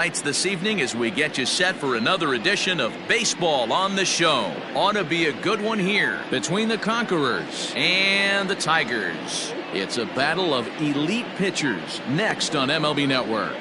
This evening as we get you set for another edition of Baseball on the Show. Ought to be a good one here between the Conquerors and the Tigers. It's a battle of elite pitchers next on MLB Network.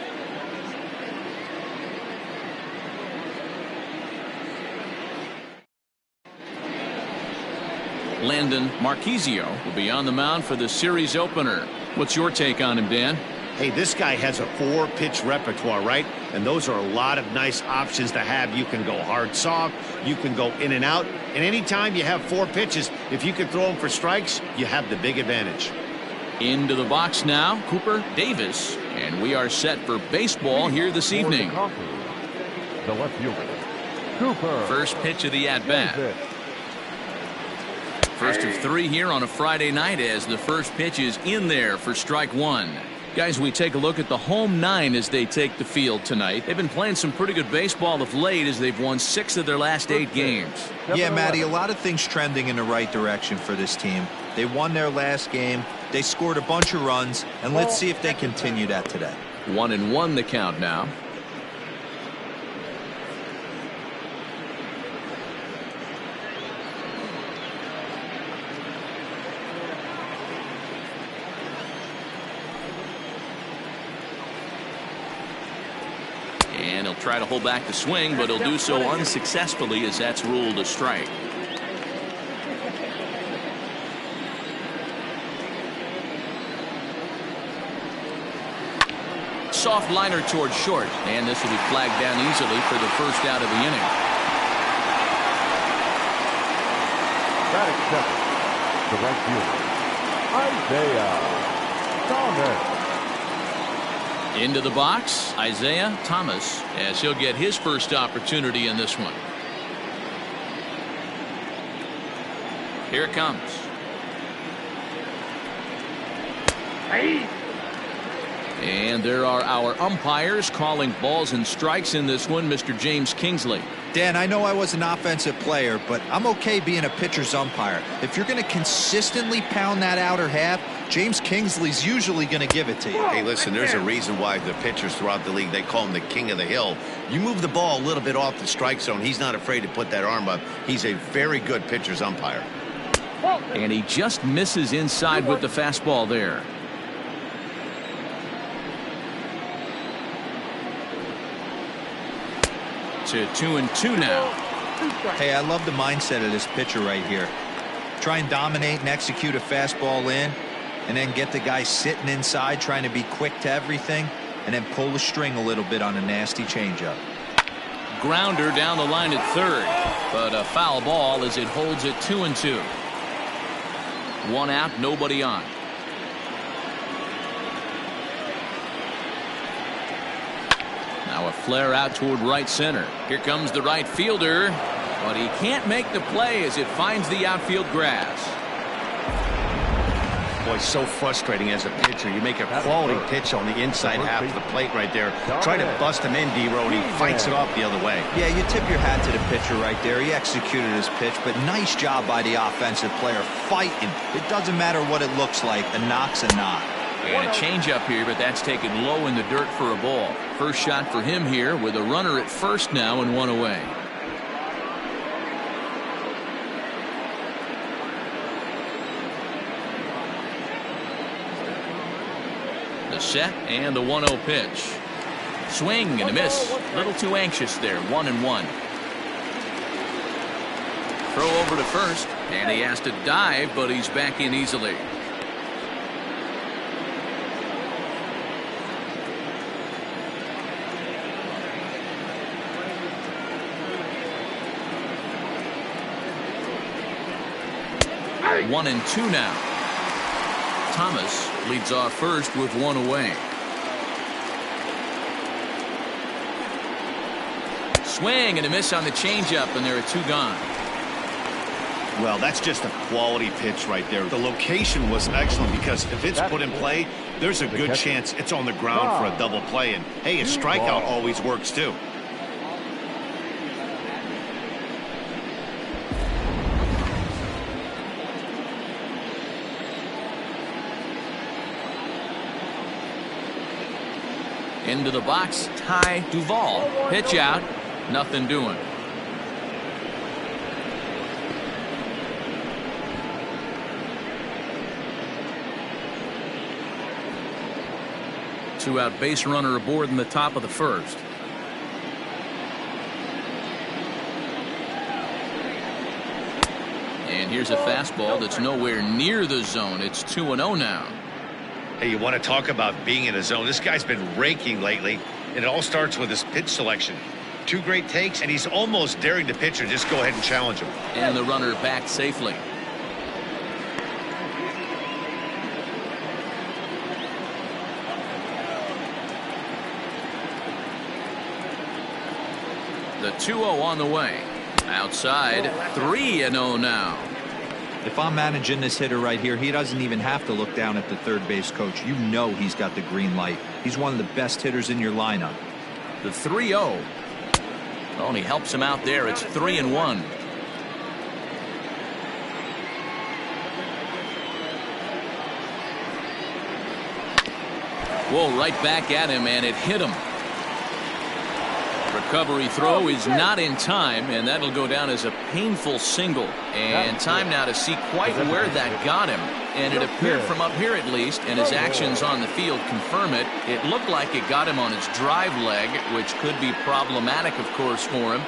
Landon Marquisio will be on the mound for the series opener. What's your take on him, Dan? Hey, this guy has a 4-pitch repertoire, right? And those are a lot of nice options to have. You can go hard, soft, you can go in and out. And anytime you have 4 pitches, if you can throw them for strikes, you have the big advantage. Into the box now, Cooper Davis. And we are set for baseball here this evening. The left fielder, Cooper. First pitch of the at-bat. First of 3 here on a Friday night as the first pitch is in there for strike 1. Guys, we take a look at the home 9 as they take the field tonight. They've been playing some pretty good baseball of late as they've won 6 of their last 8 games. Yeah, Matty, a lot of things trending in the right direction for this team. They won their last game. They scored a bunch of runs, and let's see if they continue that today. 1-1 the count now. And he'll try to hold back the swing, but he'll do so unsuccessfully as that's ruled a strike. Soft liner towards short, and this will be flagged down easily for the first out of the inning. Batting second, the right fielder, Isaiah Thomas. Into the box, Isaiah Thomas, as he'll get his first opportunity in this one. Here it comes. And there are our umpires calling balls and strikes in this one, Mr. James Kingsley. Dan, I know I was an offensive player, but I'm okay being a pitcher's umpire. If you're going to consistently pound that outer half, James Kingsley's usually going to give it to you. Hey, listen, there's a reason why the pitchers throughout the league, they call him the king of the hill. You move the ball a little bit off the strike zone, he's not afraid to put that arm up. He's a very good pitcher's umpire. And he just misses inside with the fastball there. To 2-2 now. Hey, I love the mindset of this pitcher right here. Try and dominate and execute a fastball in, and then get the guy sitting inside trying to be quick to everything, and then pull the string a little bit on a nasty changeup. Grounder down the line at third, but a foul ball as it holds it 2-2. 1 out, nobody on. Now a flare out toward right center. Here comes the right fielder, but he can't make the play as it finds the outfield grass. Boy, so frustrating as a pitcher. You make a quality pitch on the inside half of the plate right there. Try to bust him in, D-Row, and he fights it off the other way. Yeah, you tip your hat to the pitcher right there. He executed his pitch, but nice job by the offensive player fighting. It doesn't matter what it looks like. A knock's a knock. And a changeup here, but that's taken low in the dirt for a ball. First shot for him here with a runner at first now and 1 away. The set and the 1-0 pitch. Swing and a miss. A little too anxious there. 1-1. Throw over to first, and he has to dive, but he's back in easily. One and 2 now. Thomas leads off first with 1 away. Swing and a miss on the changeup, and there are 2 gone. Well, that's just a quality pitch right there. The location was excellent because if it's put in play, there's a good chance it's on the ground for a double play. And hey, a strikeout always works too. Into the box, Ty Duvall. Pitch out. Nothing doing. Two-out base runner aboard in the top of the first. And here's a fastball that's nowhere near the zone. It's 2-0 now. Hey, you want to talk about being in a zone? This guy's been raking lately, and it all starts with his pitch selection. 2 great takes, and he's almost daring the pitcher just go ahead and challenge him. And the runner back safely. The 2-0 on the way. Outside, 3-0 now. If I'm managing this hitter right here, he doesn't even have to look down at the third base coach. You know he's got the green light. He's one of the best hitters in your lineup. The 3-0 only helps him out there. It's 3-1. Whoa, right back at him, and it hit him. Recovery throw is not in time, and that'll go down as a painful single. And time now to see quite where that got him. And it appeared from up here at least, and his actions on the field confirm it. It looked like it got him on his drive leg, which could be problematic, of course, for him.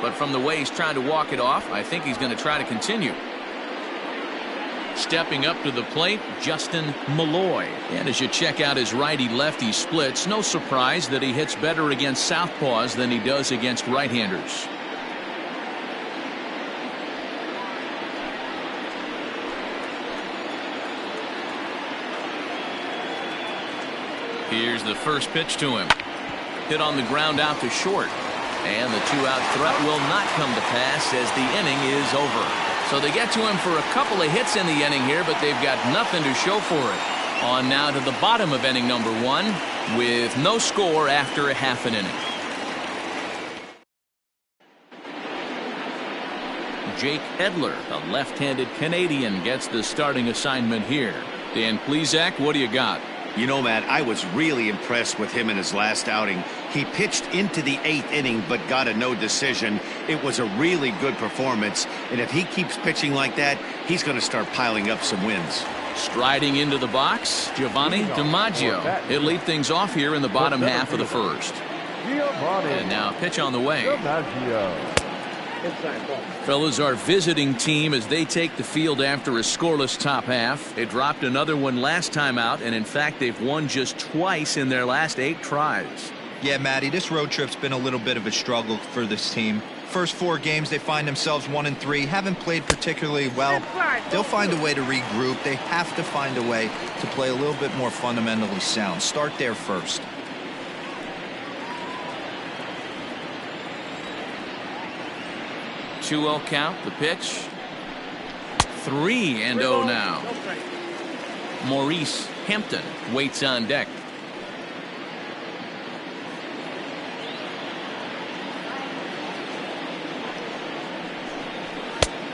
But from the way he's trying to walk it off, I think he's going to try to continue. Stepping up to the plate, Justin Malloy. And as you check out his righty-lefty splits, no surprise that he hits better against southpaws than he does against right-handers. Here's the first pitch to him. Hit on the ground out to short. And the 2-out threat will not come to pass as the inning is over. So they get to him for a couple of hits in the inning here, but they've got nothing to show for it. On now to the bottom of inning number 1 with no score after a half an inning. Jake Edler, a left-handed Canadian, gets the starting assignment here. Dan Plesac, what do you got? You know, Matt, I was really impressed with him in his last outing. He pitched into the 8th inning but got a no decision. It was a really good performance, and if he keeps pitching like that, he's going to start piling up some wins. Striding into the box, Giovanni DiMaggio. He'll lead things off here in the bottom half of the first. And now pitch on the way. Fellas, our visiting team as they take the field after a scoreless top half. They dropped another one last time out, and in fact they've won just twice in their last 8 tries. Yeah, Matty, this road trip's been a little bit of a struggle for this team. First 4 games they find themselves 1-3, haven't played particularly well. They'll find a way to regroup. They have to find a way to play a little bit more fundamentally sound. Start there first. Two-0 count, the pitch. 3-0 now. Maurice Hampton waits on deck.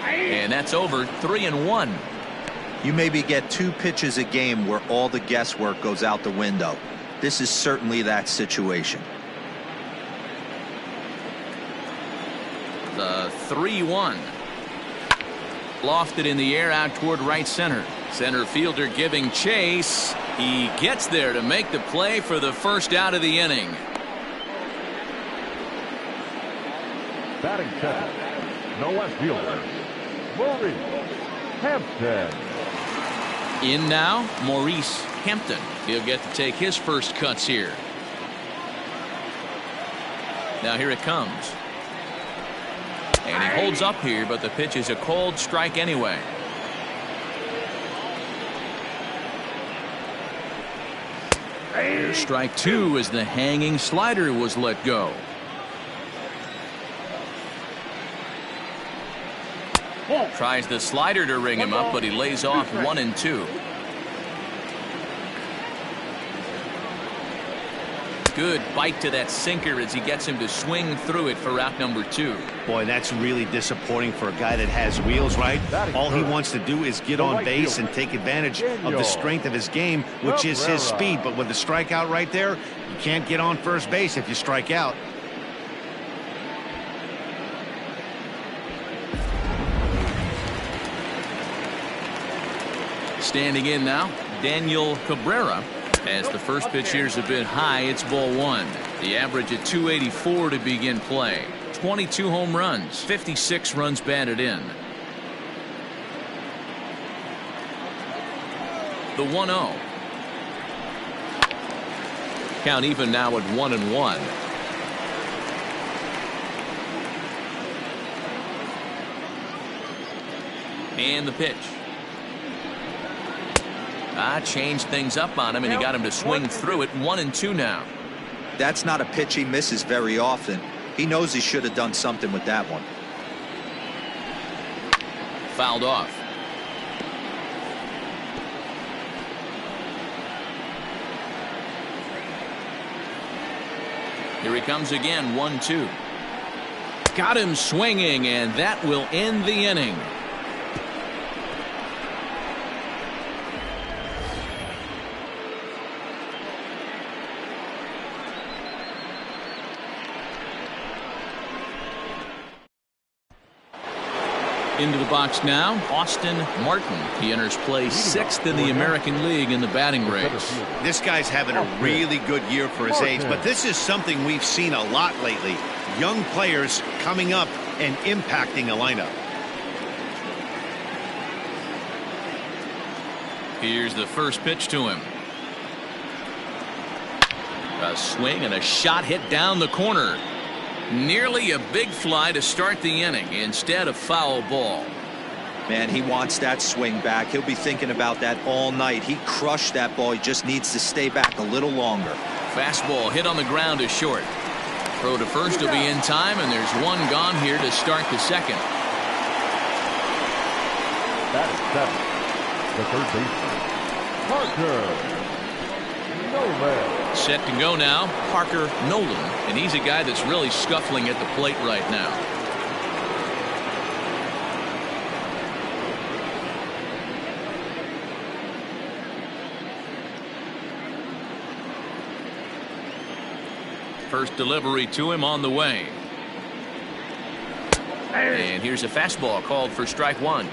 And that's over. 3-1. You maybe get 2 pitches a game where all the guesswork goes out the window. This is certainly that situation. The 3-1. Lofted in the air out toward right center. Center fielder giving chase. He gets there to make the play for the first out of the inning. Batting second, no left fielder, Maurice Hampton. In now, Maurice Hampton. He'll get to take his first cuts here. Now here it comes. And he holds up here, but the pitch is a cold strike anyway. Here's strike 2 as the hanging slider was let go. Tries the slider to ring him up, but he lays off 1-2. Good bite to that sinker as he gets him to swing through it for out number 2. Boy, that's really disappointing for a guy that has wheels, right? All he wants to do is get on base and take advantage of the strength of his game, which is his speed. But with the strikeout right there, you can't get on first base if you strike out. Standing in now, Daniel Cabrera. As the first pitch here's a bit high, it's ball 1. The average at 284 to begin play. 22 home runs, 56 runs batted in. The 1-0. Count even now at 1-1. And the pitch. Changed things up on him, and he got him to swing through it. 1-2 now. That's not a pitch he misses very often. He knows he should have done something with that one. Fouled off. Here he comes again. 1-2. Got him swinging, and that will end the inning. Into the box now, Austin Martin. He enters play 6th in the American League in the batting race. This guy's having a really good year for his age, but this is something we've seen a lot lately. Young players coming up and impacting a lineup. Here's the first pitch to him. A swing and a shot hit down the corner. Nearly a big fly to start the inning instead of foul ball. Man, he wants that swing back. He'll be thinking about that all night. He crushed that ball. He just needs to stay back a little longer. Fastball hit on the ground is short. Throw to first will be in time, and there's one gone here to start the second. That is 7. The third baseman, Parker Nolan. Set to go now, Parker Nolan, and he's a guy that's really scuffling at the plate right now. First delivery to him on the way. And here's a fastball called for strike 1.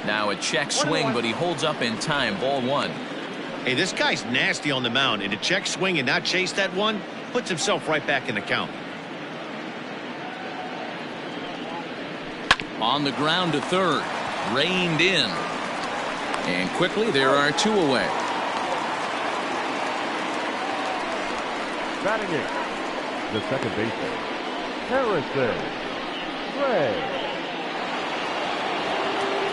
Now a check swing, but he holds up in time. Ball 1. Hey, this guy's nasty on the mound, and to check swing and not chase that one puts himself right back in the count. On the ground to third. Reined in. And quickly there are 2 away. Batting in, the second baseman, Harrison Ray.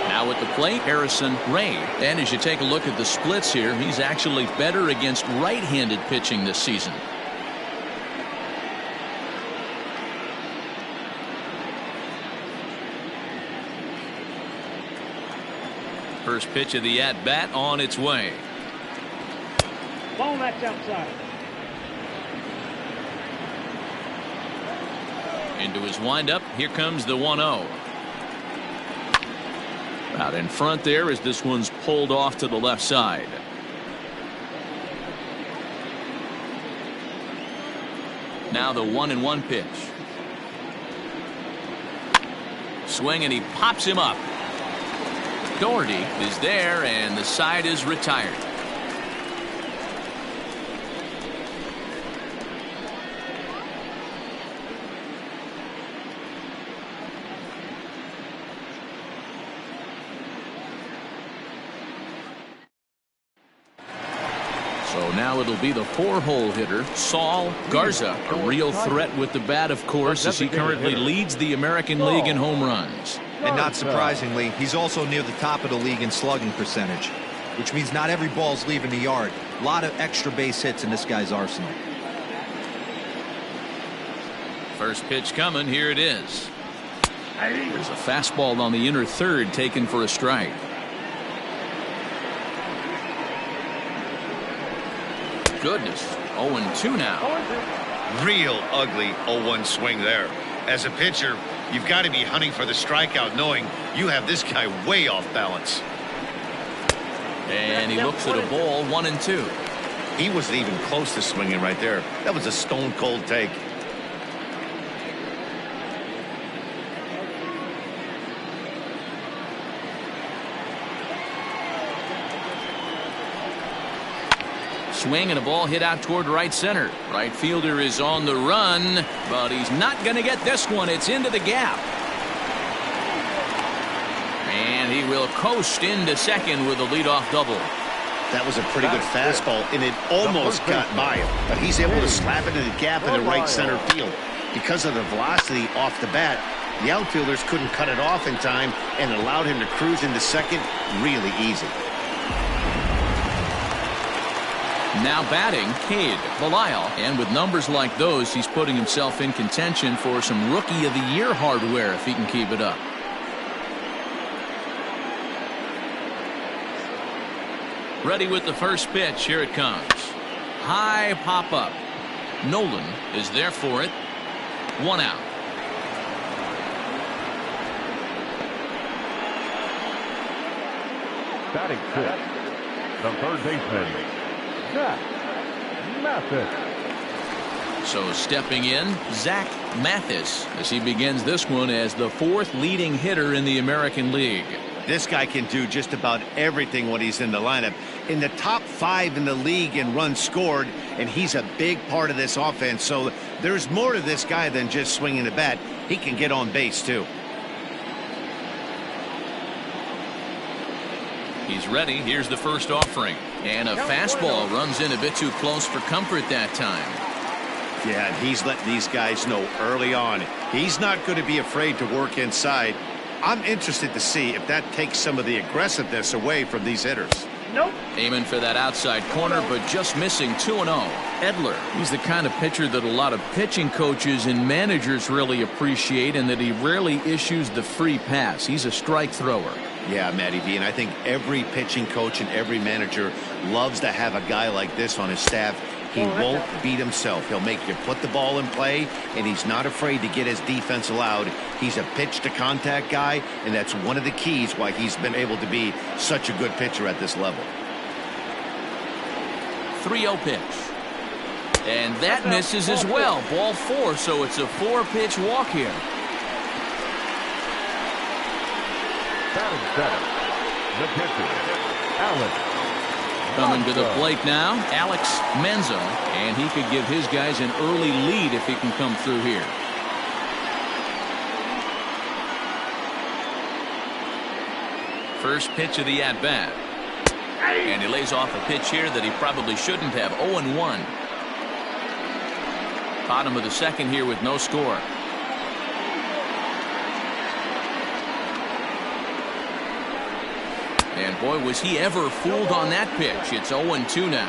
Now at the plate, Harrison Ray. And as you take a look at the splits here, he's actually better against right-handed pitching this season. First pitch of the at-bat on its way. Ball that's outside. Into his windup, here comes the 1-0. Out in front there as this one's pulled off to the left side. Now the 1-1 pitch. Swing, and he pops him up. Doherty is there, and the side is retired. So now it'll be the 4-hole hitter, Saul Garza, a real threat with the bat, of course, as he currently leads the American League in home runs. And not surprisingly, he's also near the top of the league in slugging percentage, which means not every ball's leaving the yard. A lot of extra base hits in this guy's arsenal. First pitch coming, here it is. There's a fastball on the inner third taken for a strike. Goodness, 0-2 now. Real ugly 0-1 swing there. As a pitcher, you've got to be hunting for the strikeout, knowing you have this guy way off balance. And he looks at a ball, 1-2. He wasn't even close to swinging right there. That was a stone cold take. Swing and a ball hit out toward right center. Right fielder is on the run, but he's not going to get this one. It's into the gap. And he will coast into second with a leadoff double. That was a pretty good fastball, and it almost got by him, but he's able to slap it in the gap in the right center field. Because of the velocity off the bat, the outfielders couldn't cut it off in time and allowed him to cruise into second really easy. Now batting, Cade Belisle, and with numbers like those, he's putting himself in contention for some Rookie of the Year hardware if he can keep it up. Ready with the first pitch. Here it comes. High pop up. Nolan is there for it. 1 out. Batting fifth, the third baseman, Zach Mathis. So stepping in, Zach Mathis, as he begins this one as the 4th leading hitter in the American League. This guy can do just about everything when he's in the lineup. In the top 5 in the league in runs scored, and he's a big part of this offense. So there's more to this guy than just swinging the bat. He can get on base, too. He's ready. Here's the first offering. And a fastball runs in a bit too close for comfort that time. Yeah, and he's letting these guys know early on. He's not going to be afraid to work inside. I'm interested to see if that takes some of the aggressiveness away from these hitters. Nope. Aiming for that outside corner, but just missing 2-0. Edler, he's the kind of pitcher that a lot of pitching coaches and managers really appreciate, and that he rarely issues the free pass. He's a strike thrower. Yeah, Matty V, and I think every pitching coach and every manager loves to have a guy like this on his staff. He won't beat himself. He'll make you put the ball in play, and he's not afraid to get his defense allowed. He's a pitch-to-contact guy, and that's one of the keys why he's been able to be such a good pitcher at this level. 3-0 pitch. And that misses as well. Ball 4, so it's a 4-pitch walk here. Batting seventh, the pitcher, Alex. Coming to the plate now, Alex Menza, and he could give his guys an early lead if he can come through here. First pitch of the at-bat. And he lays off a pitch here that he probably shouldn't have. 0-1. Bottom of the second here with no score. And boy, was he ever fooled on that pitch. It's 0-2 now.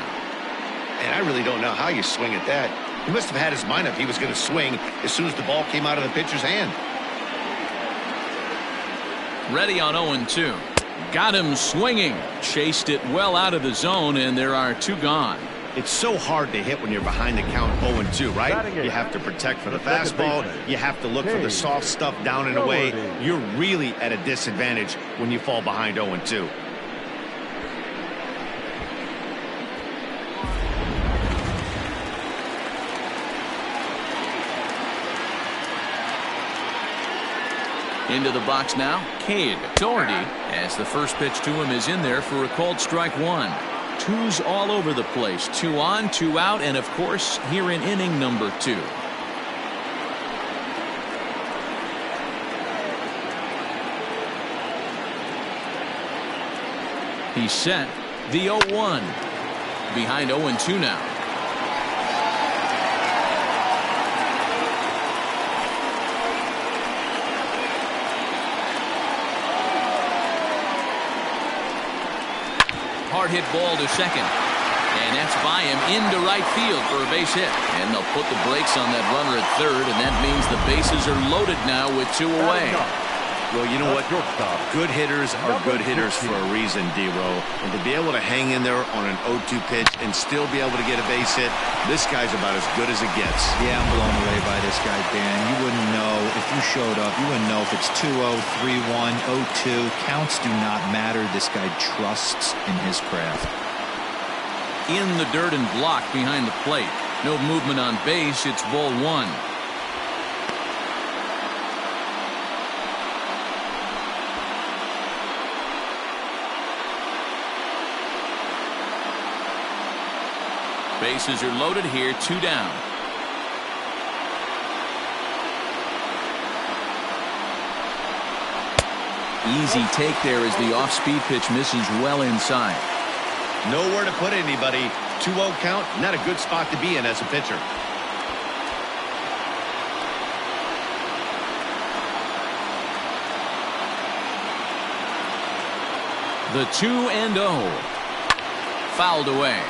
And I really don't know how you swing at that. He must have had his mind up he was going to swing as soon as the ball came out of the pitcher's hand. Ready on 0-2. Got him swinging. Chased it well out of the zone, and there are 2 gone. It's so hard to hit when you're behind the count 0-2, right? You have to protect for the fastball. You have to look for the soft stuff down and away. You're really at a disadvantage when you fall behind 0-2. Into the box now, Cade Doherty, as the first pitch to him is in there for a called strike 1. 2s all over the place. 2 on, 2 out, and of course here in inning number 2. He's set. The 0-1. Behind 0-2 now. Hard hit ball to second. And that's by him into right field for a base hit. And they'll put the brakes on that runner at third, and that means the bases are loaded now with 2 away. Well, you know what? Good hitters are good hitters for a reason, D-Row. And to be able to hang in there on an 0-2 pitch and still be able to get a base hit, this guy's about as good as it gets. Yeah, I'm blown away by this guy, Dan. You wouldn't know if you showed up. You wouldn't know if it's 2-0, 3-1, 0-2. Counts do not matter. This guy trusts in his craft. In the dirt and blocked behind the plate. No movement on base. It's ball 1. Bases are loaded here, 2 down. Easy take there as the off-speed pitch misses well inside. Nowhere to put anybody. 2-0 count, not a good spot to be in as a pitcher. The 2-0. Fouled away.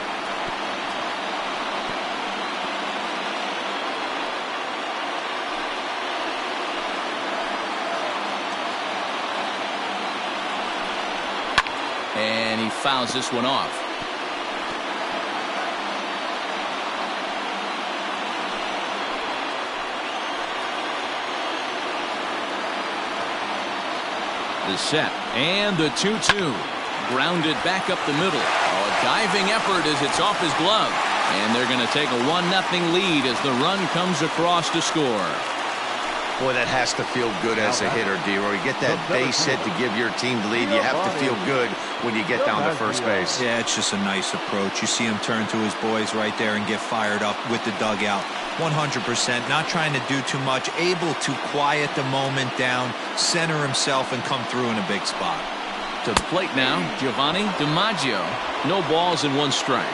And he fouls this one off. The set and the 2-2. Grounded back up the middle. Oh, a diving effort as it's off his glove. And they're going to take a 1-0 lead as the run comes across to score. Boy, that has to feel good as a hitter, D-Roy. You get that base hit to give your team the lead. You have to feel good when you get down to first base. Yeah, it's just a nice approach. You see him turn to his boys right there and get fired up with the dugout. 100%, not trying to do too much, able to quiet the moment down, center himself, and come through in a big spot. To the plate now, Giovanni DiMaggio. No balls and 1 strike.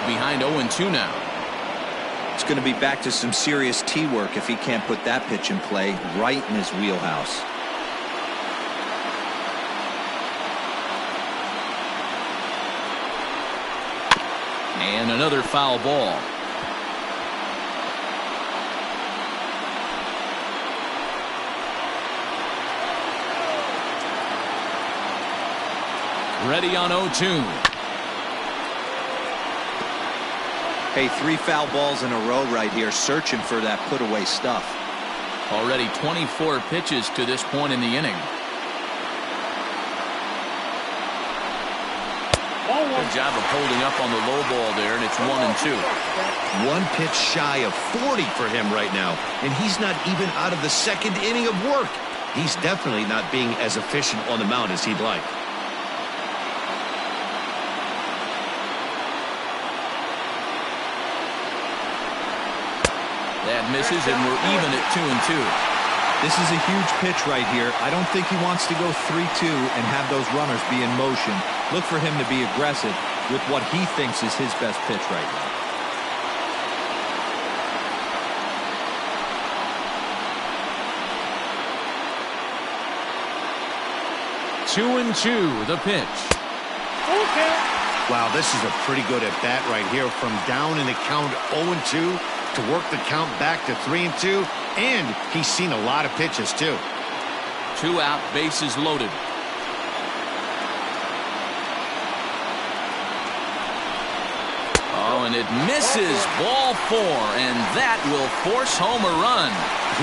Behind 0-2 now. It's going to be back to some serious tee work if he can't put that pitch in play right in his wheelhouse. And another foul ball. Ready on 0-2. Hey, 3 foul balls in a row right here, searching for that put-away stuff. Already 24 pitches to this point in the inning. Good job of holding up on the low ball there, and it's 1-2. 1 pitch shy of 40 for him right now, and he's not even out of the 2nd inning of work. He's definitely not being as efficient on the mound as he'd like. That misses, and we're even at 2-2. This is a huge pitch right here. I don't think he wants to go 3-2 and have those runners be in motion. Look for him to be aggressive with what he thinks is his best pitch right now. Two and two, the pitch. Okay. Wow, this is a pretty good at bat right here. From down in the count 0-2 to work the count back to 3-2, and he's seen a lot of pitches too. 2 out, bases loaded. Oh, and it misses. Ball 4, and that will force home a run.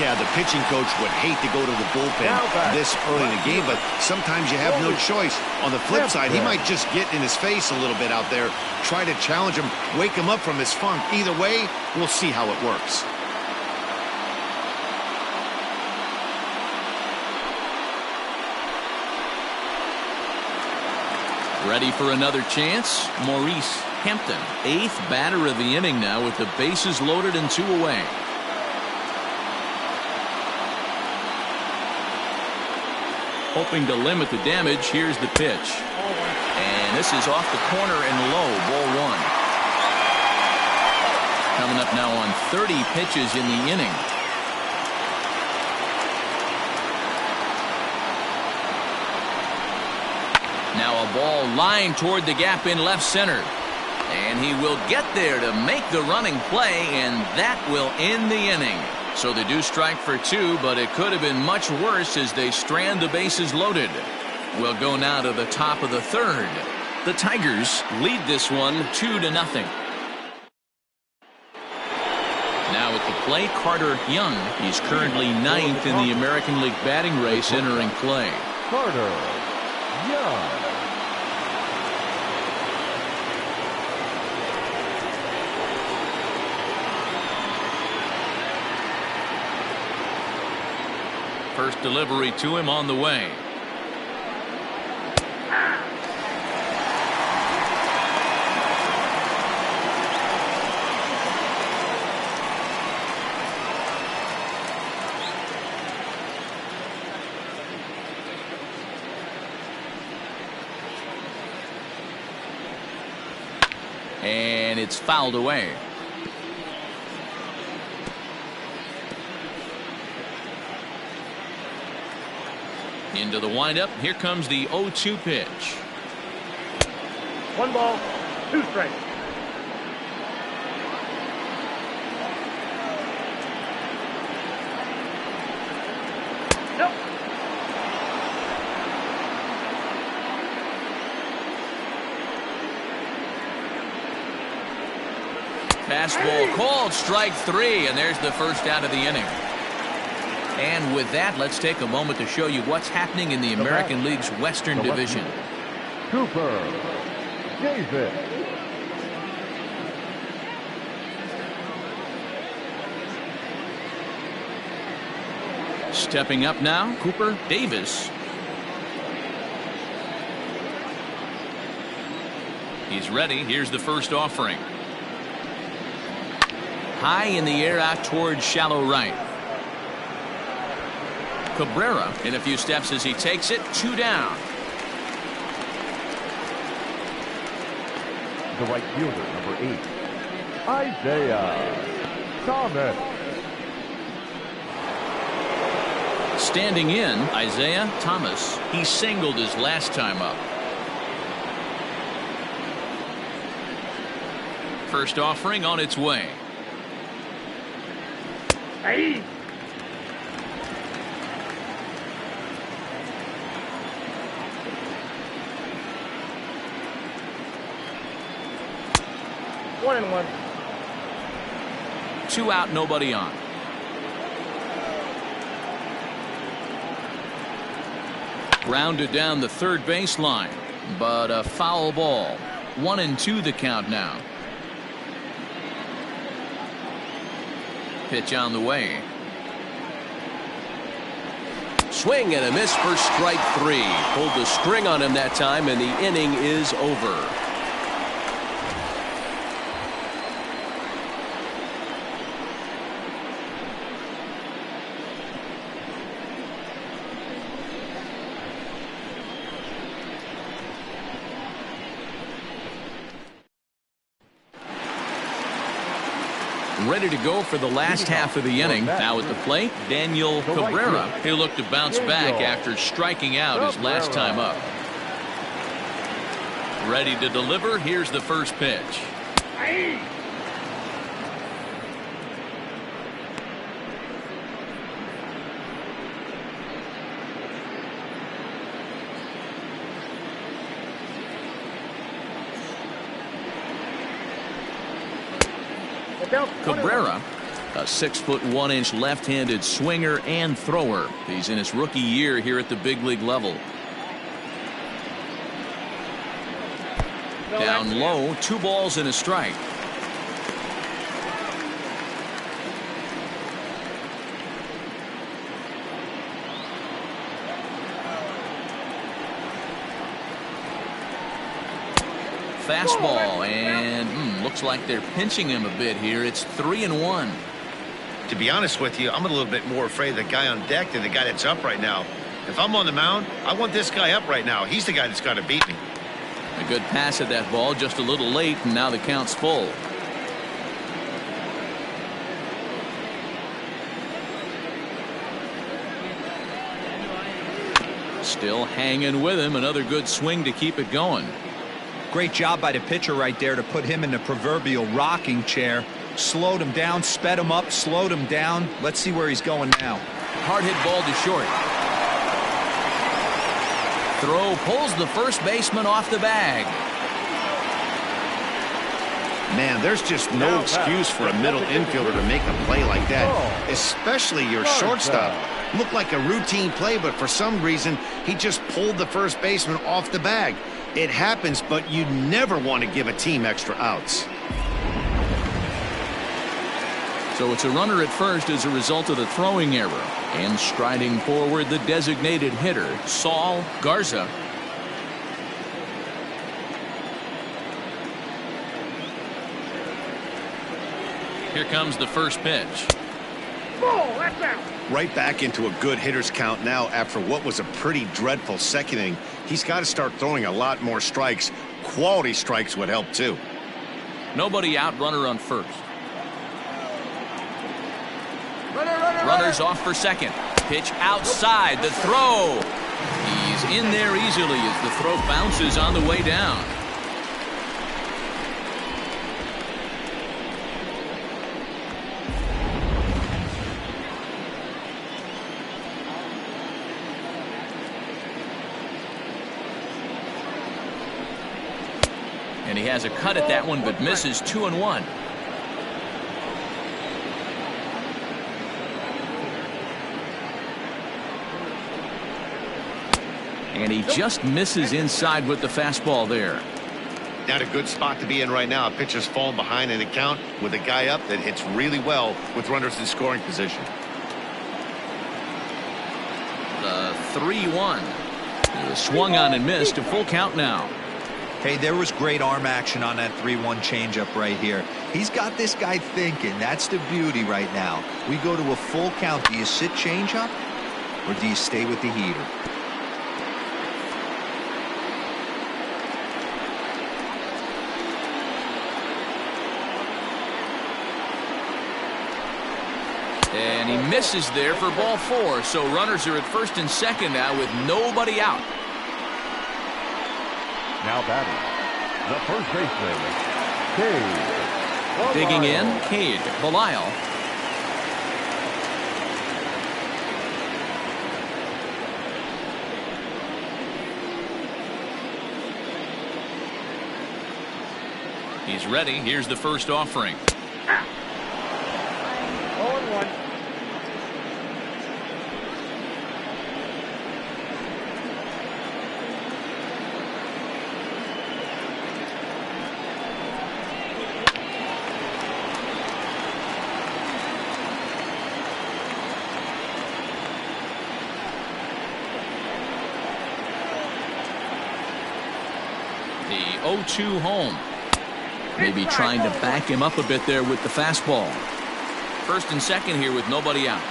Yeah, the pitching coach would hate to go to the bullpen this early in the game, but sometimes you have no choice. On the flip side, he might just get in his face a little bit out there, try to challenge him, wake him up from his funk. Either way, we'll see how it works. Ready for another chance? Maurice Hampton, 8th batter of the inning now with the bases loaded and 2 away. Hoping to limit the damage, here's the pitch. And This is off the corner and low, ball one. Coming up now on 30 pitches in the inning. Now a ball lined toward the gap in left center. And he will get there to make the running play, and that will end the inning. So they do strike for two, but it could have been much worse as they strand the bases loaded. We'll go now to the top of the third. The Tigers lead this one 2-0. Now at the plate, Carter Young. He's currently ninth in the American League batting race entering play. Carter Young. First delivery to him on the way. And it's fouled away. Into the windup. Here comes the 0-2 pitch. 1 ball, 2 strikes. Nope. Fastball called, strike 3, and there's the first out of the inning. And with that, let's take a moment to show you what's happening in the American League's Western Division. Cooper Davis. Stepping up now, Cooper Davis. He's ready. Here's the first offering. High in the air out towards shallow right. Cabrera in a few steps as he takes it. 2 down. The right fielder, number 8, Isaiah Thomas. Standing in, Isaiah Thomas. He singled his last time up. First offering on its way. Hey. 1-1. 2 out, nobody on. Grounded down the third baseline, but a foul ball. 1-2 the count now. Pitch on the way. Swing and a miss for strike 3. Pulled the string on him that time, and the inning is over. Ready to go for the last half of the inning. Now at the plate, Daniel Cabrera. He'll look to bounce back after striking out his last time up. Ready to deliver. Here's the first pitch. Cabrera, a 6'1" left-handed swinger and thrower. He's in his rookie year here at the big league level. Down low, 2 balls and a strike. Fastball, and looks like they're pinching him a bit here. It's 3-1. To be honest with you, I'm a little bit more afraid of the guy on deck than the guy that's up right now. If I'm on the mound, I want this guy up right now. He's the guy that's got to beat me. A good pass at that ball, just a little late, and now the count's full. Still hanging with him. Another good swing to keep it going. Great job by the pitcher right there to put him in the proverbial rocking chair. Slowed him down, sped him up, slowed him down. Let's see where he's going now. Hard hit ball to short. Throw pulls the first baseman off the bag. Man, there's just no excuse for a middle infielder to make a play like that, especially your shortstop. Looked like a routine play, but for some reason, he just pulled the first baseman off the bag. It happens, but you never want to give a team extra outs. So it's a runner at first as a result of the throwing error. And striding forward, the designated hitter, Saul Garza. Here comes the first pitch. Ball, that's out. Right back into a good hitter's count now after what was a pretty dreadful second inning. He's got to start throwing a lot more strikes. Quality strikes would help too. Nobody out, runner on first. Runners off for second. Pitch outside. The throw. He's in there easily as the throw bounces on the way down. And he has a cut at that one, but misses 2-1. And he just misses inside with the fastball there. Not a good spot to be in right now. A pitcher's falling behind in the count with a guy up that hits really well with runners in scoring position. The 3-1. He was swung on and missed. A full count now. Hey, there was great arm action on that 3-1 changeup right here. He's got this guy thinking. That's the beauty right now. We go to a full count. Do you sit changeup or do you stay with the heater? And he misses there for ball 4. So runners are at first and second now with nobody out. Now batting, the first baseman, Cade. Digging in, Cade Belisle. He's ready. Here's the first offering. 0-1. The 0-2 home. Maybe trying to back him up a bit there with the fastball. First and second here with nobody out.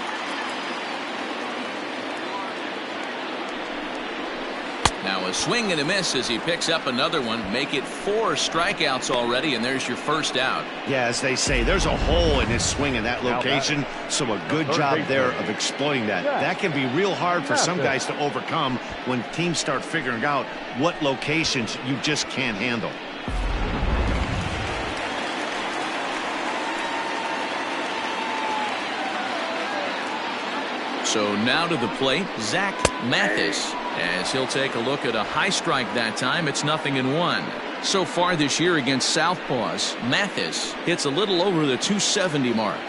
Now a swing and a miss as he picks up another one. Make it 4 strikeouts already, and there's your first out. Yeah, as they say, there's a hole in his swing in that location, so a good job there of exploiting that. That can be real hard for some guys to overcome when teams start figuring out what locations you just can't handle. So now to the plate, Zach Mathis, as he'll take a look at a high strike that time. It's 0-1. So far this year against Southpaws, Mathis hits a little over the 270 mark.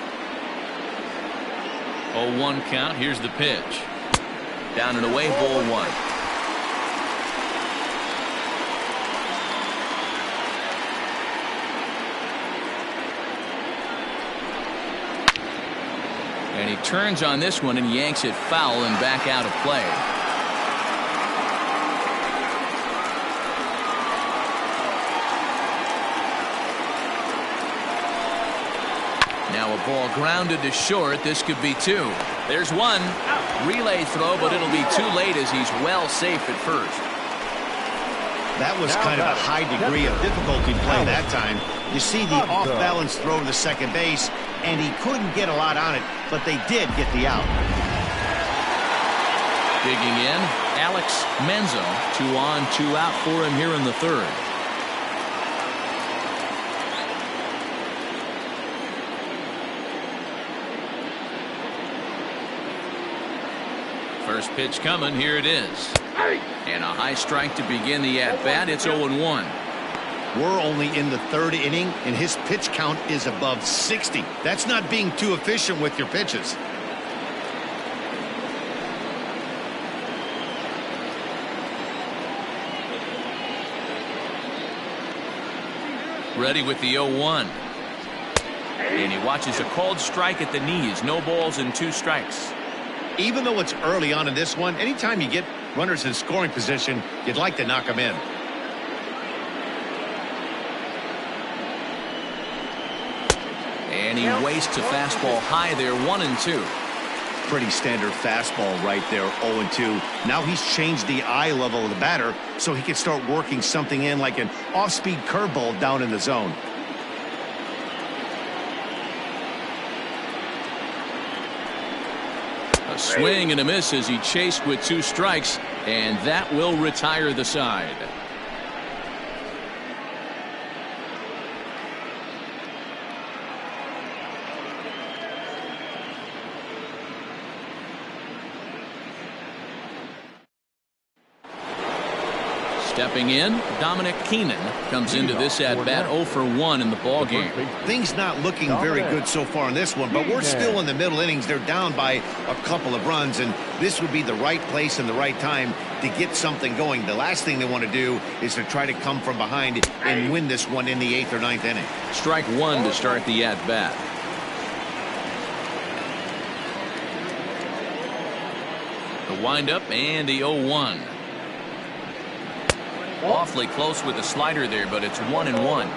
0-1 count. Here's the pitch. Down and away, ball 1. And he turns on this one and yanks it foul and back out of play. Now a ball grounded to short. This could be 2. There's 1. Relay throw, but it'll be too late as he's well safe at first. That was kind of a high degree of difficulty play that time. You see the off-balance throw to the second base, and he couldn't get a lot on it, but they did get the out. Digging in, Alex Menzo. 2 on, 2 out for him here in the third. First pitch coming. Here it is. And a high strike to begin the at-bat. It's 0-1. We're only in the third inning, and his pitch count is above 60. That's not being too efficient with your pitches. Ready with the 0-1. And he watches a called strike at the knees. No balls and 2 strikes. Even though it's early on in this one, anytime you get runners in scoring position, you'd like to knock them in. And he wastes a fastball high there. 1-2. Pretty standard fastball right there. 0-2. Now he's changed the eye level of the batter so he can start working something in like an off-speed curveball down in the zone. A swing and a miss as he chased with 2 strikes, and that will retire the side. Stepping in, Dominic Keenan comes into this at-bat 0 for 1 in the ballgame. Things not looking very good so far in this one, but we're still in the middle innings. They're down by a couple of runs, and this would be the right place and the right time to get something going. The last thing they want to do is to try to come from behind and win this one in the 8th or 9th inning. Strike 1 to start the at-bat. The windup and the 0-1. Awfully close with the slider there, but it's 1-1.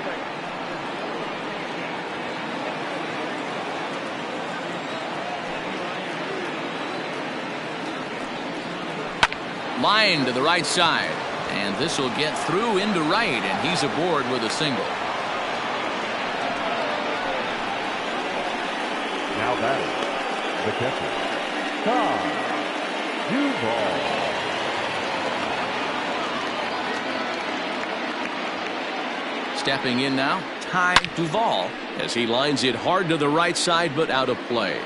Line to the right side, and this will get through into right, and he's aboard with a single. Now batting, the catcher, Ty Duval. Stepping in now, Ty Duval, as he lines it hard to the right side, but out of play.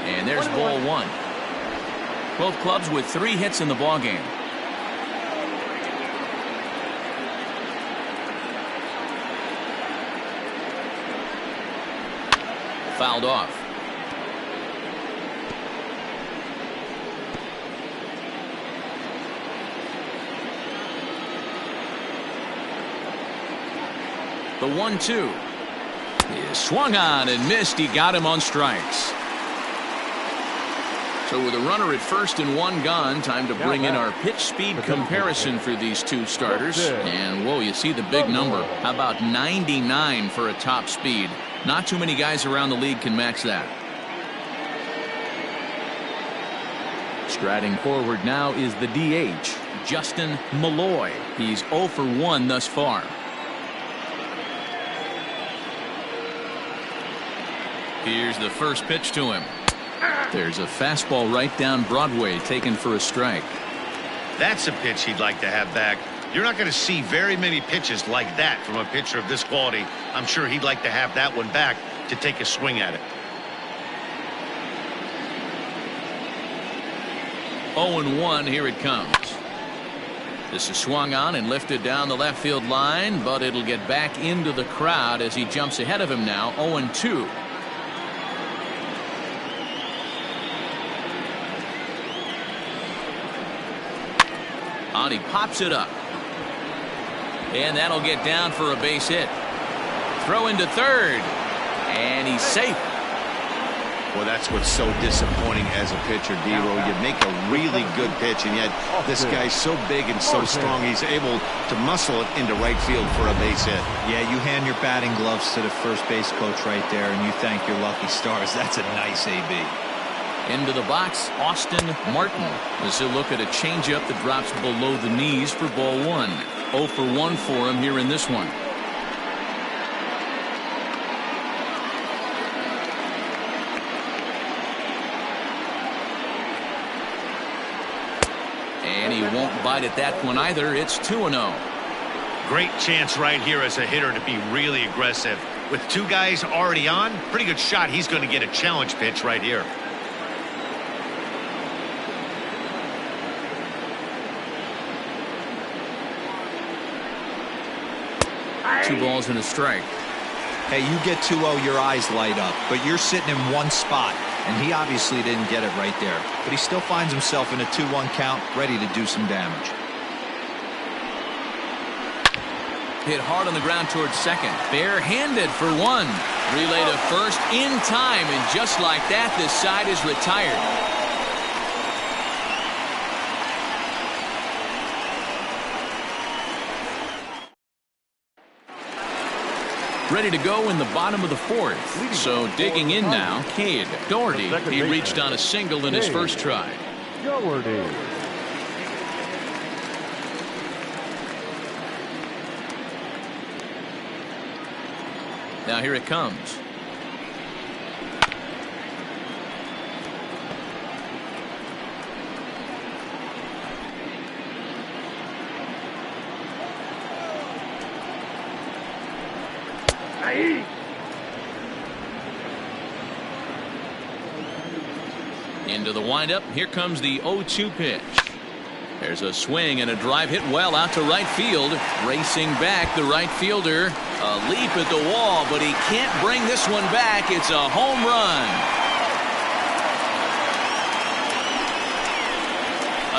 And there's ball 1. Both clubs with 3 hits in the ballgame. Fouled off. The 1-2 is swung on and missed. He got him on strikes. So with a runner at first and 1 gone, time to bring in our pitch speed comparison for these 2 starters. And whoa, you see the big number. How about 99 for a top speed? Not too many guys around the league can match that. Striding forward now is the DH, Justin Malloy. He's 0 for 1 thus far. Here's the first pitch to him. There's a fastball right down Broadway, taken for a strike. That's a pitch he'd like to have back. You're not going to see very many pitches like that from a pitcher of this quality. I'm sure he'd like to have that one back to take a swing at it. 0-1, here it comes. This is swung on and lifted down the left field line, but it'll get back into the crowd as he jumps ahead of him now. 0-2. On, he pops it up. And that'll get down for a base hit. Throw into third. And he's safe. Well, that's what's so disappointing as a pitcher, D-Row. You make a really good pitch, and yet this guy's so big and so strong, he's able to muscle it into right field for a base hit. Yeah, you hand your batting gloves to the first base coach right there, and you thank your lucky stars. That's a nice AB. Into the box, Austin Martin. As he'll look at a changeup that drops below the knees for ball one. 0 for 1 for him here in this one. And he won't bite at that one either. It's 2-0. Great chance right here as a hitter to be really aggressive. With two guys already on, pretty good shot he's going to get a challenge pitch right here. Two balls and a strike. Hey, you get 2-0, your eyes light up, but you're sitting in one spot, and he obviously didn't get it right there. But he still finds himself in a 2-1 count, ready to do some damage. Hit hard on the ground towards second. Barehanded for one. Relay to first in time, and just like that, this side is retired. Ready to go in the bottom of the fourth. So digging in now, Cade Doherty. He reached on a single in his first try. Doherty. Now here it comes. Into the windup. Here comes the 0-2 pitch. There's a swing and a drive hit well out to right field. Racing back, the right fielder. A leap at the wall, but he can't bring this one back. It's a home run.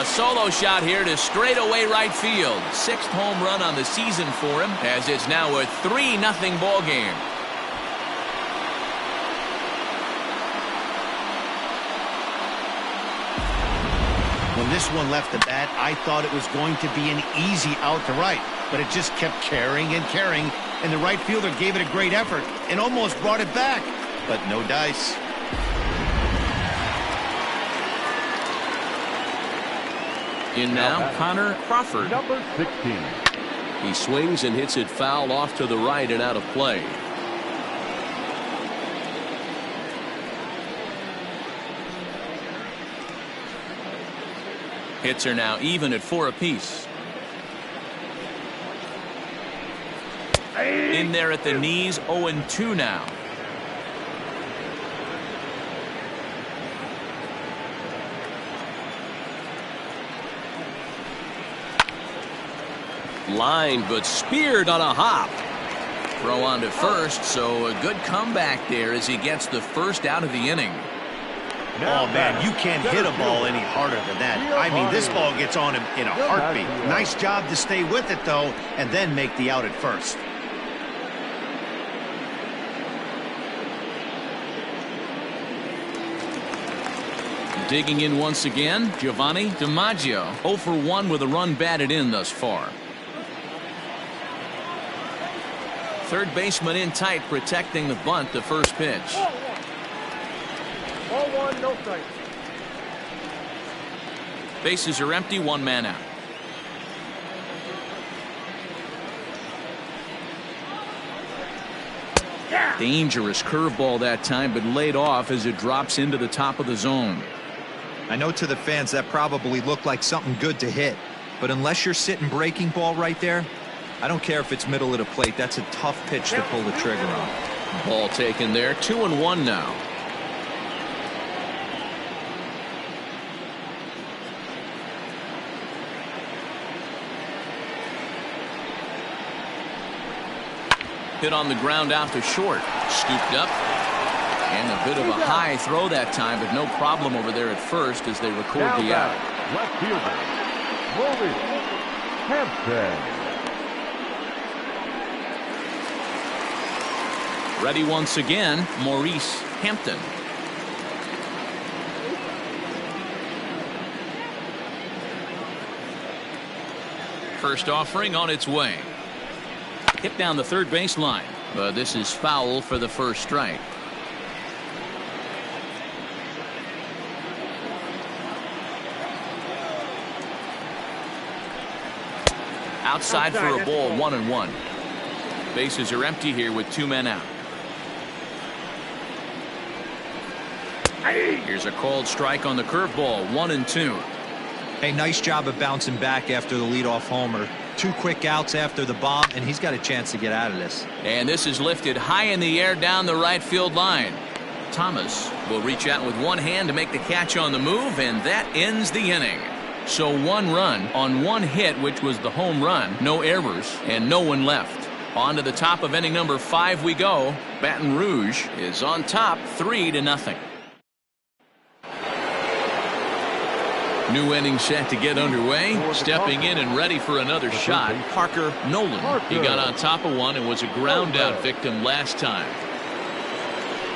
A solo shot here to straightaway right field. 6th home run on the season for him, as it's now a 3-0 ball game. When this one left the bat, I thought it was going to be an easy out to right, but it just kept carrying and carrying, and the right fielder gave it a great effort and almost brought it back, but no dice. In now, Connor Crawford. Number 16. He swings and hits it foul off to the right and out of play. Hits are now even at 4 apiece. In there at the knees, 0-2 now. Lined but speared on a hop. Throw on to first, so a good comeback there as he gets the first out of the inning. Oh, man, you can't hit a ball any harder than that. I mean, this ball gets on him in a heartbeat. Nice job to stay with it, though, and then make the out at first. Digging in once again, Giovanni DiMaggio. 0 for 1 with a run batted in thus far. Third baseman in tight, protecting the bunt, the first pitch. 0-1, no strike. Bases are empty, 1 man out. Dangerous curveball that time, but laid off as it drops into the top of the zone. I know to the fans that probably looked like something good to hit, but unless you're sitting breaking ball right there, I don't care if it's middle of the plate. That's a tough pitch to pull the trigger on. Ball taken there, 2-1 now. Hit on the ground out to short. Scooped up. And a bit of a high throw that time, but no problem over there at first as they record Now the out. Left fielder, Maurice Hampton. Ready once again, Maurice Hampton. first offering on its way. Hit down the third baseline, but this is foul for the first strike. Outside for a ball, 1-1. Bases are empty here with 2 men out. Here's a called strike on the curveball, 1-2. Hey, nice job of bouncing back after the leadoff homer. 2 quick outs after the bomb, and he's got a chance to get out of this. And this is lifted high in the air down the right field line. Thomas will reach out with one hand to make the catch on the move, and that ends the inning. So 1 run on 1 hit, which was the home run, no errors, and no one left. On to the top of inning number 5 we go. Baton Rouge is on top 3-0. New inning set to get underway. Stepping in and ready for another shot, Parker Nolan. He got on top of one and was a ground out victim last time.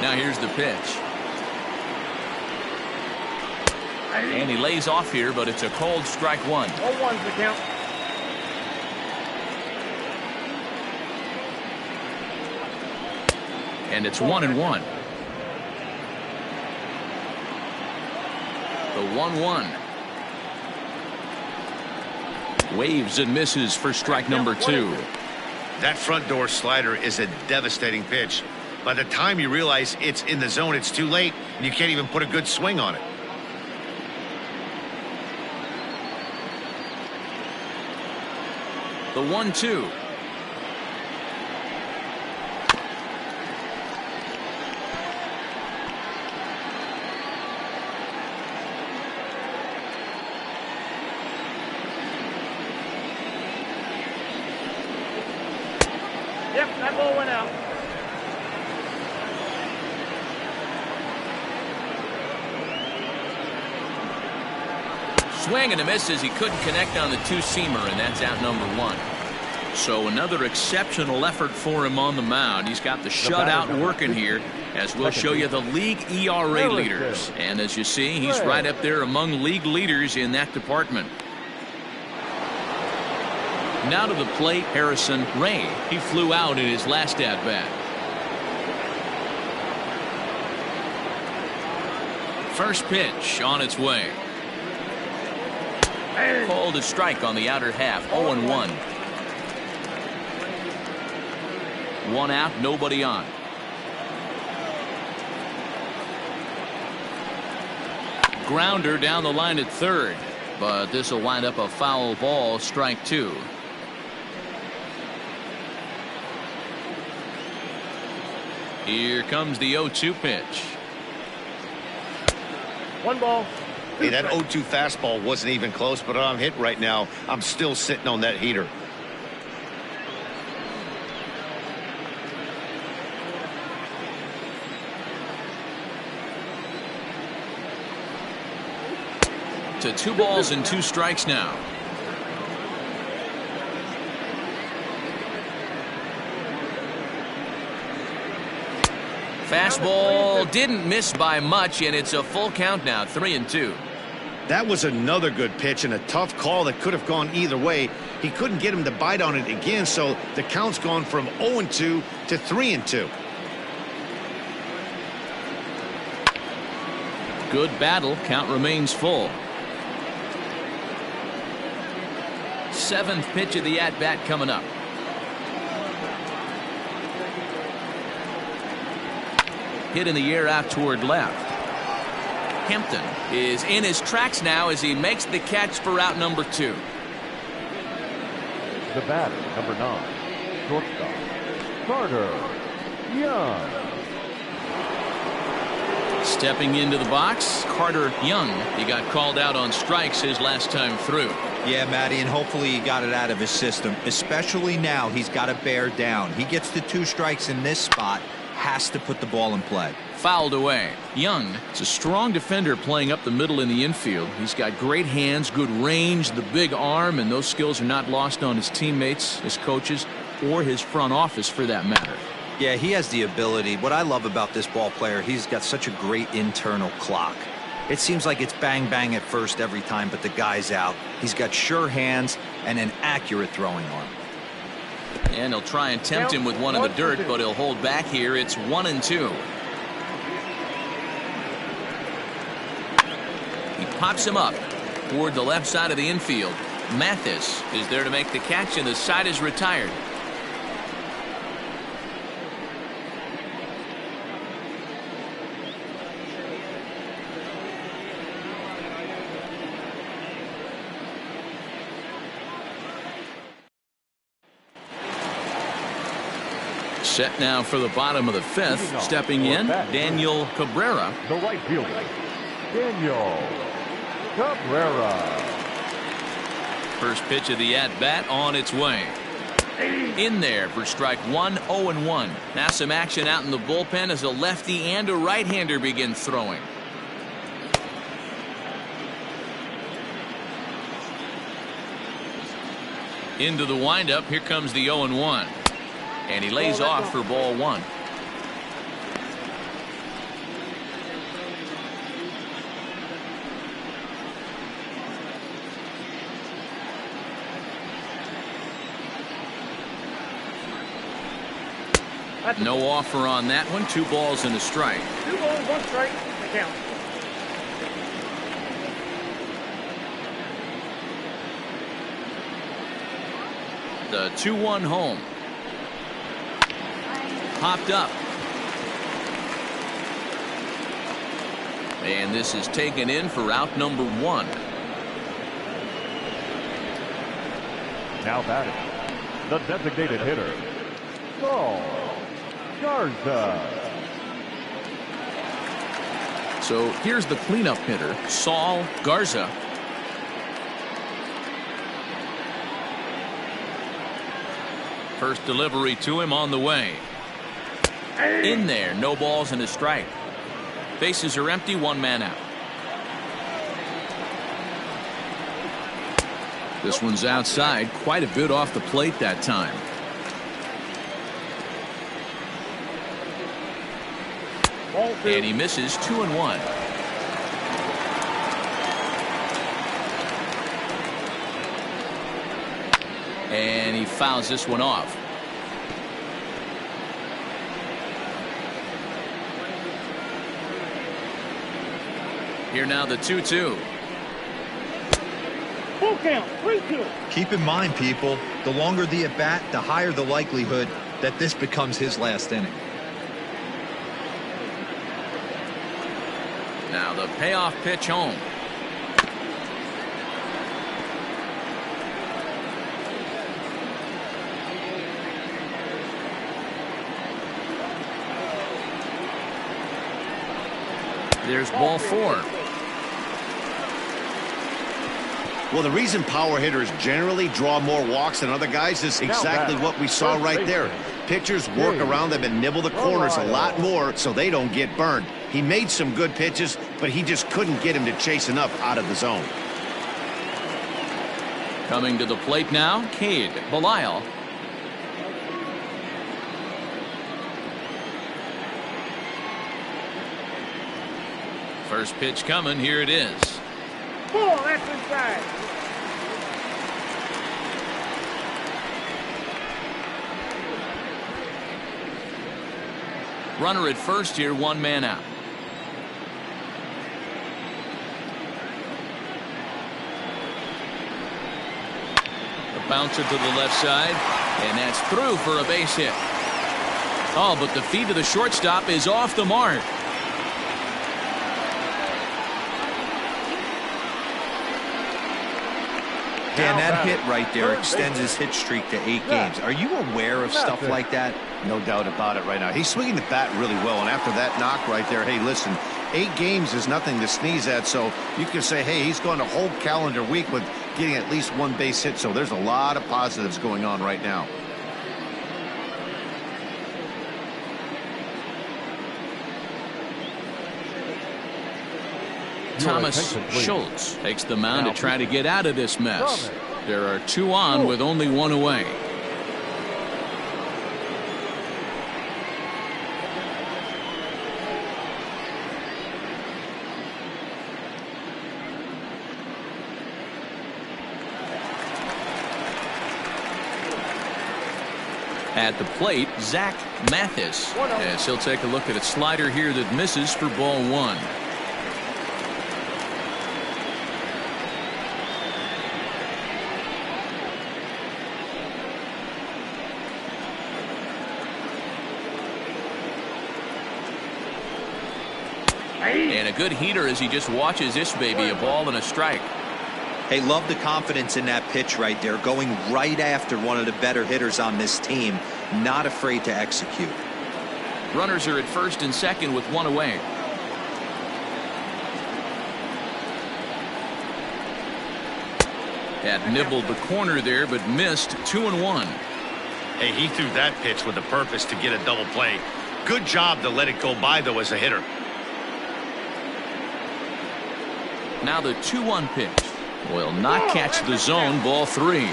Now here's the pitch. And he lays off here, but it's a cold strike 1. 0-1's the count. And it's 1-1. The 1-1. Waves and misses for strike number 2. That front door slider is a devastating pitch. By the time you realize it's in the zone, it's too late, and you can't even put a good swing on it. The 1-2. Yep, that ball went out. Swing and a miss as he couldn't connect on the 2-seamer, and that's out number 1. So another exceptional effort for him on the mound. He's got the shutout working here, as we'll show you the league ERA leaders. And as you see, he's right up there among league leaders in that department. Now to the plate, Harrison Ray. He flew out in his last at-bat. First pitch on its way. Called a strike on the outer half, 0-1. 1 out, nobody on. Grounder down the line at third, but this will wind up a foul ball, strike 2. Here comes the 0-2 pitch. 1 ball. Hey, that 0-2 fastball wasn't even close, but I'm hit right now. I'm still sitting on that heater. To 2 balls and 2 strikes now. Fastball didn't miss by much, and it's a full count now, 3-2. That was another good pitch and a tough call that could have gone either way. He couldn't get him to bite on it again, so the count's gone from 0-2 to 3-2. Good battle. Count remains full. 7th pitch of the at-bat coming up. Hit in the air out toward left. Hampton is in his tracks now as he makes the catch for out number 2. The batter, number 9, shortstop, Carter Young. Stepping into the box, Carter Young. He got called out on strikes his last time through. Yeah, Matty, and hopefully he got it out of his system. Especially now, he's got to bear down. He gets the 2 strikes in this spot, has to put the ball in play. Fouled away. Young is a strong defender playing up the middle in the infield. He's got great hands, good range, the big arm, and those skills are not lost on his teammates, his coaches, or his front office for that matter. Yeah, he has the ability. What I love about this ball player, he's got such a great internal clock. It seems like it's bang bang at first every time, but the guy's out. He's got sure hands, and an accurate throwing arm. And he'll try and tempt him with one in the dirt, but he'll hold back here. It's 1-2. He pops him up toward the left side of the infield. Mathis is there to make the catch, and the side is retired. Set now for the bottom of the fifth. Stepping in, Daniel Cabrera. The right fielder, Daniel Cabrera. First pitch of the at-bat on its way. In there for strike one, 0-1. Now some action out in the bullpen as a lefty and a right-hander begin throwing. Into the windup. Here comes the 0-1. And he lays off for ball one. No offer on that one. 2 balls and a strike. 2 balls, 1 strike. The count. The 2-1 home. Popped up. And this is taken in for out number 1. Now batting, the designated hitter, Saul Garza. So here's the cleanup hitter, Saul Garza. First delivery to him on the way. In there, no balls and a strike. Bases are empty, 1 man out. This one's outside, quite a bit off the plate that time. And he misses. 2-1. And he fouls this one off. Here now the 2-2. Full count, 3-2. Keep in mind, people, the longer the at bat, the higher the likelihood that this becomes his last inning. Now the payoff pitch home. There's ball 4. Well, the reason power hitters generally draw more walks than other guys is exactly what we saw right there. Pitchers work around them and nibble the corners a lot more so they don't get burned. He made some good pitches, but he just couldn't get him to chase enough out of the zone. Coming to the plate now, Cade Belisle. First pitch coming. Here it is. Ball, that's inside. Runner at first here, 1 man out. The bouncer to the left side, and that's through for a base hit. Oh, but the feet of the shortstop is off the mark. Dan, that hit right there extends his hit streak to 8 games. Are you aware of stuff like that? No doubt about it right now. He's swinging the bat really well, and after that knock right there, hey, listen, 8 games is nothing to sneeze at, so you can say, hey, he's going a whole calendar week with getting at least 1 base hit, so there's a lot of positives going on right now. Thomas Schultz takes the mound to try to get out of this mess. There are 2 on with only 1 away. At the plate, Zach Mathis. As he'll take a look at a slider here that misses for ball one. And a good heater as he just watches this baby, a ball and a strike. Hey, love the confidence in that pitch right there, going right after one of the better hitters on this team, not afraid to execute. Runners are at first and second with one away. Had nibbled the corner there but missed. 2-1. Hey, he threw that pitch with a purpose to get a double play. Good job to let it go by, though, as a hitter. Now the 2-1 pitch will not catch the zone. Ball 3.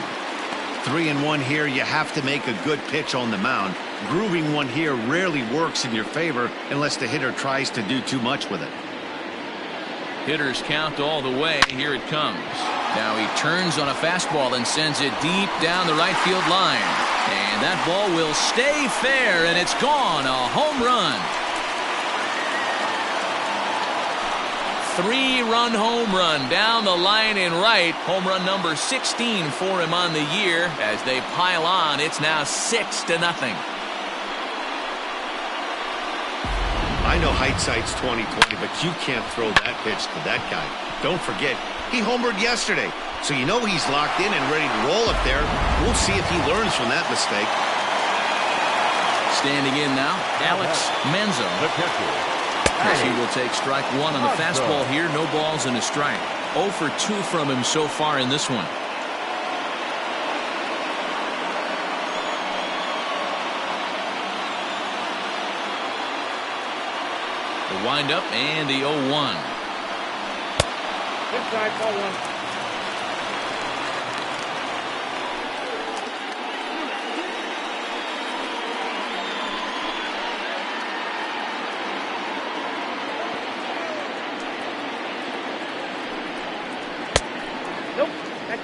3-1 here. You have to make a good pitch on the mound. Grooving one here rarely works in your favor unless the hitter tries to do too much with it. Hitters count all the way. Here it comes. Now he turns on a fastball and sends it deep down the right field line. And that ball will stay fair, and it's gone. A home run. 3-run home run down the line in right. Home run number 16 for him on the year. As they pile on, it's now 6-0. I know hindsight's 20/20, but you can't throw that pitch to that guy. Don't forget, he homered yesterday, so you know he's locked in and ready to roll up there. We'll see if he learns from that mistake. Standing in now, Alex Manzo. The catcher. As he will take strike one on the fastball here. No balls and a strike. 0 for 2 from him so far in this one. The windup and the 0-1. Inside, ball 1.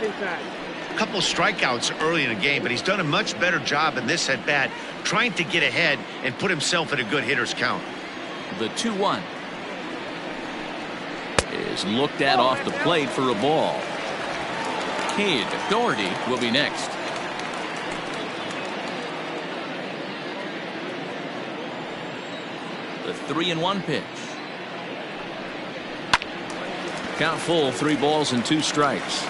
Inside. A couple strikeouts early in the game, but he's done a much better job in this at bat, trying to get ahead and put himself at a good hitter's count. The 2-1 is looked at off the plate for a ball. Cade Doherty will be next. The 3-1 pitch. Count full, 3 balls and 2 strikes.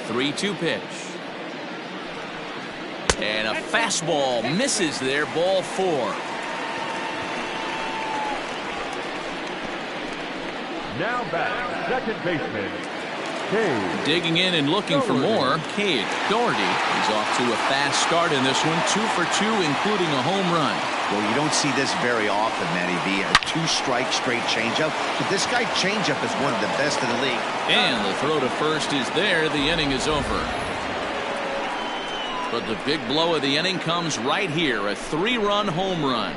The 3-2 pitch. And a fastball misses there. Ball 4. Now back, second baseman, Cade. Digging in and looking for more. Cade Doherty is off to a fast start in this one. 2 for 2, including a home run. Well, you don't see this very often, Matty V. A 2-strike straight changeup. But this guy's changeup is one of the best in the league. And the throw to first is there. The inning is over. But the big blow of the inning comes right here. A 3-run home run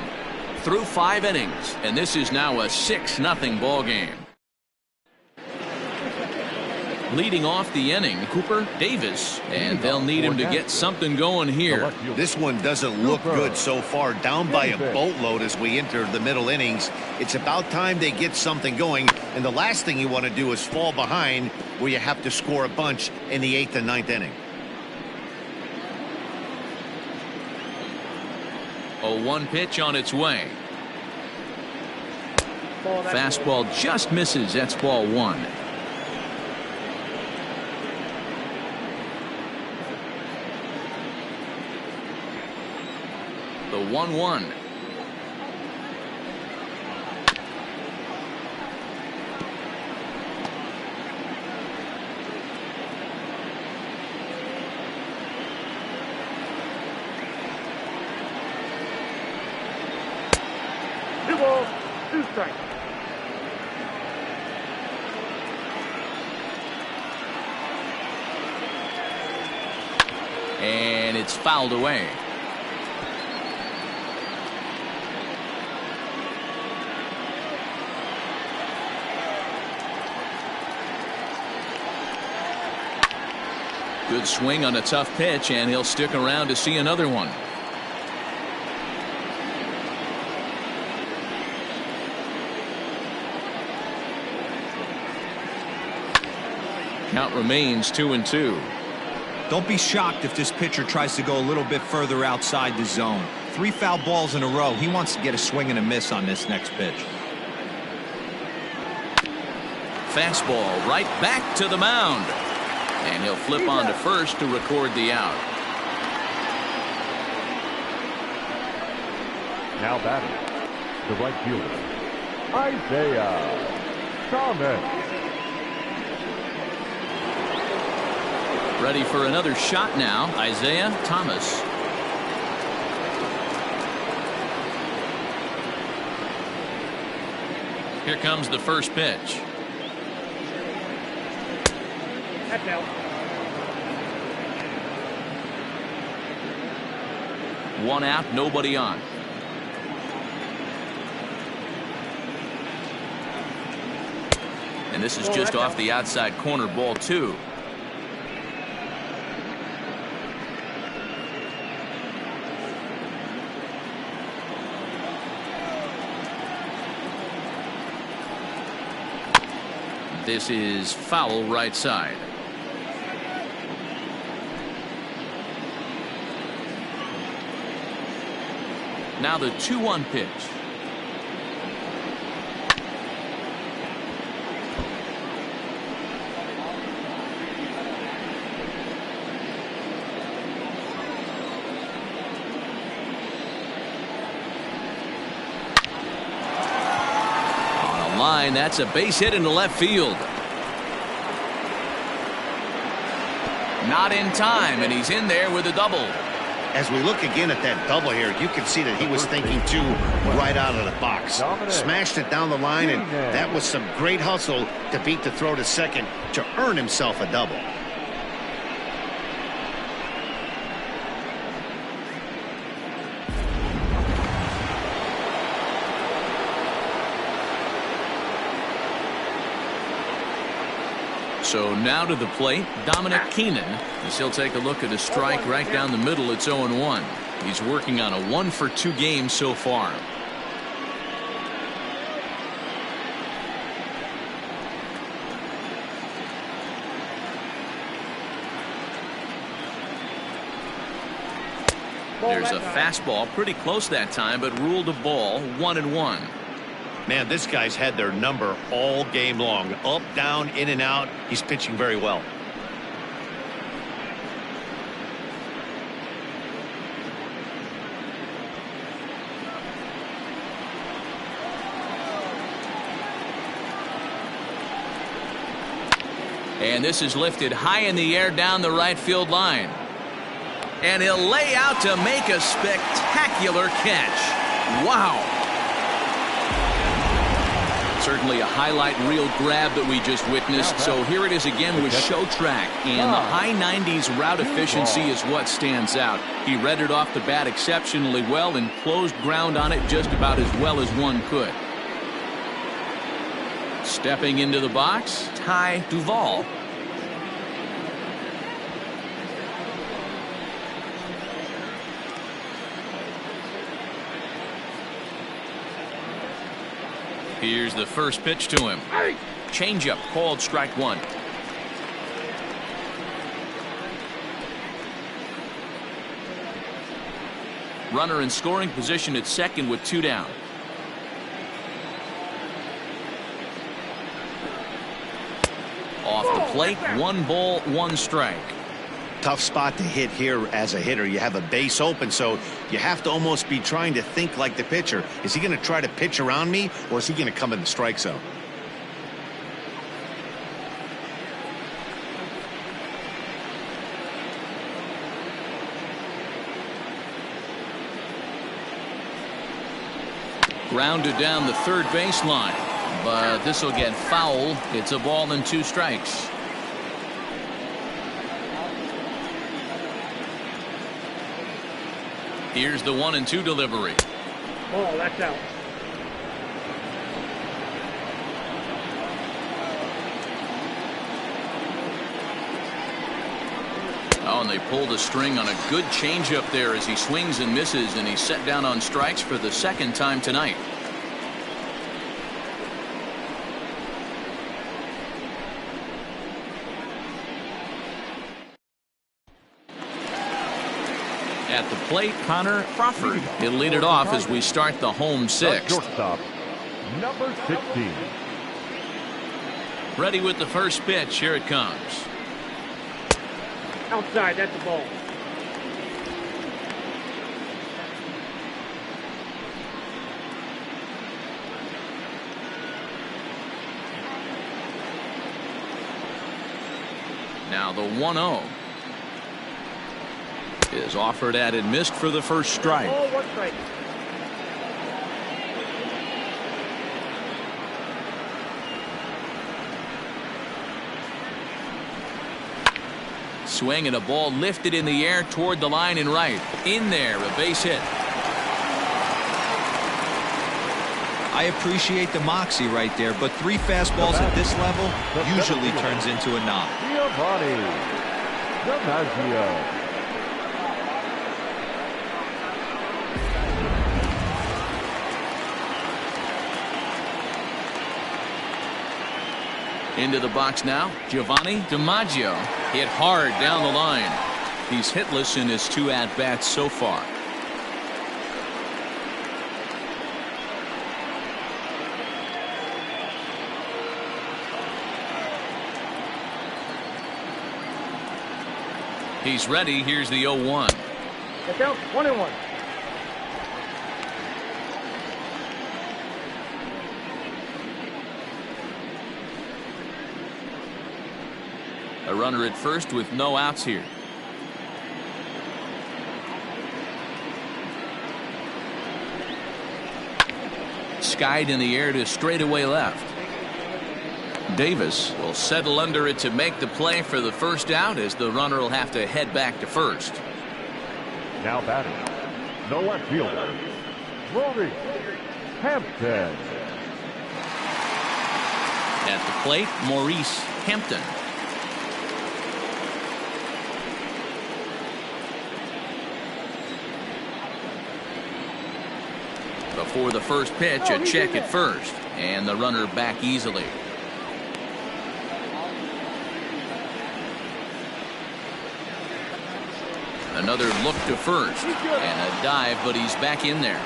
through 5 innings. And this is now a 6-0 ball game. Leading off the inning, Cooper Davis, and they'll need him to get something going here. This one doesn't look good so far, down by a boatload as we enter the middle innings. It's about time they get something going, and the last thing you want to do is fall behind where you have to score a bunch in the 8th and 9th inning. 0-1 pitch on its way. Fastball just misses. That's ball 1. The 1-1. Two balls, 2 strikes. And it's fouled away. Good swing on a tough pitch, and he'll stick around to see another one. Count remains 2-2. Don't be shocked if this pitcher tries to go a little bit further outside the zone. 3 foul balls in a row. He wants to get a swing and a miss on this next pitch. Fastball right back to the mound. And he'll flip on to first to record the out. Now batting, the right fielder, Isaiah Thomas. Ready for another shot now, Isaiah Thomas. Here comes the first pitch. That's out. 1 out, nobody on. And this is just off the outside corner, ball 2. This is foul right side. Now the 2-1 pitch. Line, that's a base hit into left field. Not in time, and he's in there with a double. As we look again at that double here, you can see that he was thinking too right out of the box. Smashed it down the line, and that was some great hustle to beat the throw to second to earn himself a double. So now to the plate, Dominic Keenan, as he'll take a look at a strike right down the middle. It's 0-1. He's working on a 1-for-2 game so far. There's a fastball pretty close that time, but ruled a ball. 1-1. Man, this guy's had their number all game long. Up, down, in and out. He's pitching very well. And this is lifted high in the air down the right field line. And he'll lay out to make a spectacular catch. Wow. Certainly a highlight reel grab that we just witnessed. So here it is again with Show Track, and the high 90s route efficiency is what stands out. He read it off the bat exceptionally well and closed ground on it just about as well as one could. Stepping into the box, Ty Duvall. Here's the first pitch to him. Changeup called strike 1. Runner in scoring position at second with 2 down. Off the plate, 1 ball, 1 strike. Tough spot to hit here as a hitter. You have a base open, so you have to almost be trying to think like the pitcher. Is he going to try to pitch around me, or is he going to come in the strike zone? Grounded down the third baseline, but this will get foul. It's a ball and 2 strikes. Here's the 1-2 delivery. Oh, that's out. Oh, and they pulled a string on a good changeup there as he swings and misses, and he's set down on strikes for the second time tonight. At the plate, Connor Crawford. He'll lead it off as we start the home sixth. Shortstop, number 16. Ready with the first pitch. Here it comes. Outside, that's the ball. Now the 1-0 is offered at and missed for the first strike. Ball, one strike. Swing and a ball lifted in the air toward the line and right. In there, a base hit. I appreciate the moxie right there, but 3 fastballs at this level usually turns into a knock. Giovanni DiMaggio. Into the box now, Giovanni DiMaggio hit hard down the line. He's hitless in his 2 at-bats so far. He's ready. Here's the 0-1. That's out, 1-1. A runner at first with no outs here. Skied in the air to straightaway left. Davis will settle under it to make the play for the first out, as the runner will have to head back to first. Now batting, the left fielder, Rory Hampton. At the plate, Maurice Hampton. Before the first pitch, a check at first, and the runner back easily. Another look to first, and a dive, but he's back in there.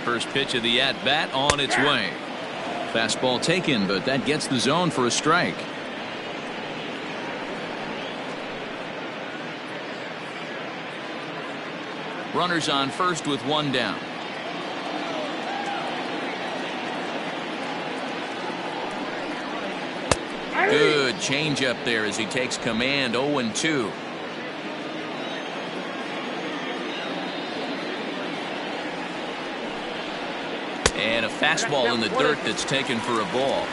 First pitch of the at-bat on its way. Fastball taken, but that gets the zone for a strike. Runners on first with 1 down. Good changeup there as he takes command. 0-2. And a fastball in the dirt that's taken for a ball.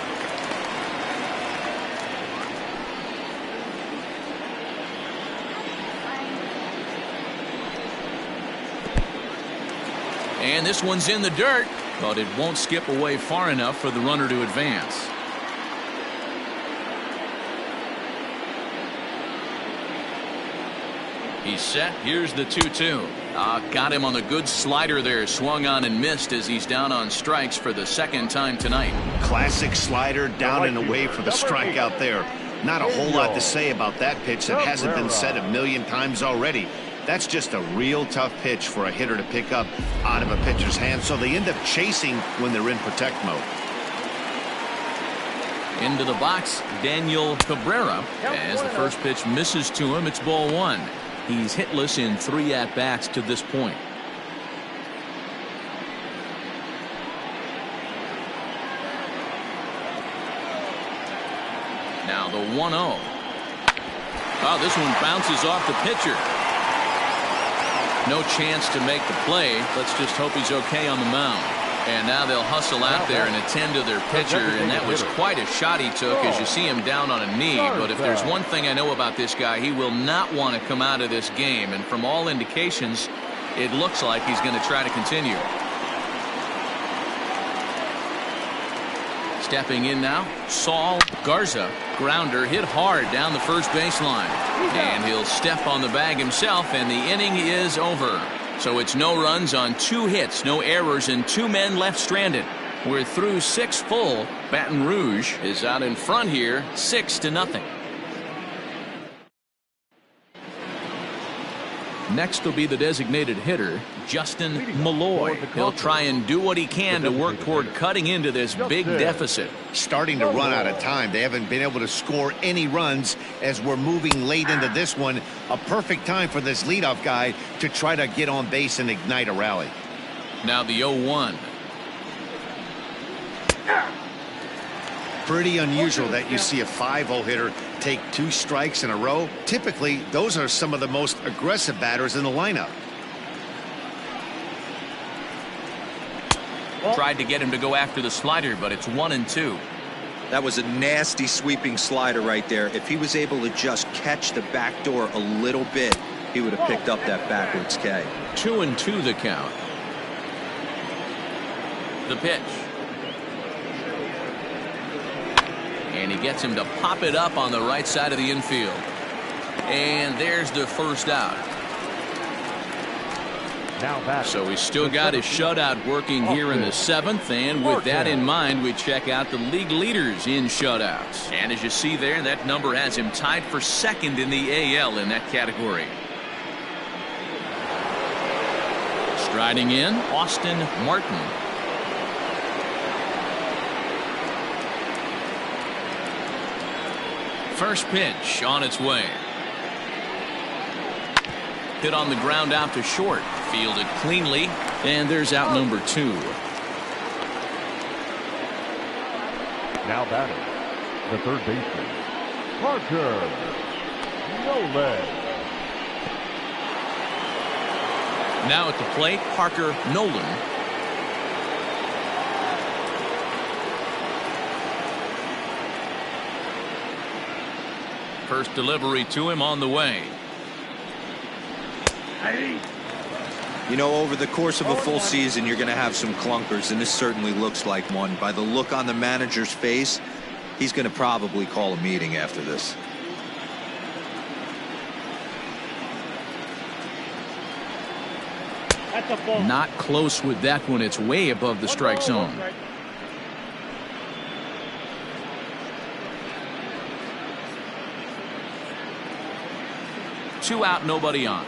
And this one's in the dirt, but it won't skip away far enough for the runner to advance. He's set. Here's the 2-2. Got him on the good slider there. Swung on and missed as he's down on strikes for the second time tonight. Classic slider down and away for the strikeout there. Not a whole lot to say about that pitch that hasn't been said a million times already. That's just a real tough pitch for a hitter to pick up out of a pitcher's hand, so they end up chasing when they're in protect mode. Into the box, Daniel Cabrera. As the first pitch misses to him, it's ball 1. He's hitless in 3 at-bats to this point. Now the 1-0. Oh, this one bounces off the pitcher. No chance to make the play. Let's just hope he's okay on the mound. And now they'll hustle out there and attend to their pitcher, and that was quite a shot he took as you see him down on a knee. But if there's one thing I know about this guy, he will not want to come out of this game, and from all indications, it looks like he's going to try to continue. Stepping in now, Saul Garza. Grounder hit hard down the first baseline. And he'll step on the bag himself, and the inning is over. So it's no runs on 2 hits, no errors, and 2 men left stranded. We're through 6 full. Baton Rouge is out in front here, 6-0. Next will be the designated hitter, Justin Malloy. He'll try and do what he can to work toward cutting into this big deficit. Starting to run out of time. They haven't been able to score any runs as we're moving late into this one. A perfect time for this leadoff guy to try to get on base and ignite a rally. Now the 0-1. Pretty unusual that you see a 5-0 hitter take 2 strikes in a row. Typically, those are some of the most aggressive batters in the lineup. Tried to get him to go after the slider, but it's 1-2. That was a nasty sweeping slider right there. If he was able to just catch the back door a little bit, he would have picked up that backwards K. 2-2 the count. The pitch. And he gets him to pop it up on the right side of the infield. And there's the first out. So he's still got his shutout working here in the 7th. And with that in mind, we check out the league leaders in shutouts. And as you see there, that number has him tied for 2nd in the AL in that category. Striding in, Austin Martin. First pitch on its way. Hit on the ground out to short. Fielded cleanly. And there's out number 2. Now batting, the third baseman, Parker Nolan. Now at the plate, Parker Nolan. First delivery to him on the way. You know, over the course of a full season, you're going to have some clunkers, and this certainly looks like one. By the look on the manager's face, he's going to probably call a meeting after this. Not close with that one. It's way above the strike zone. Two out, nobody on.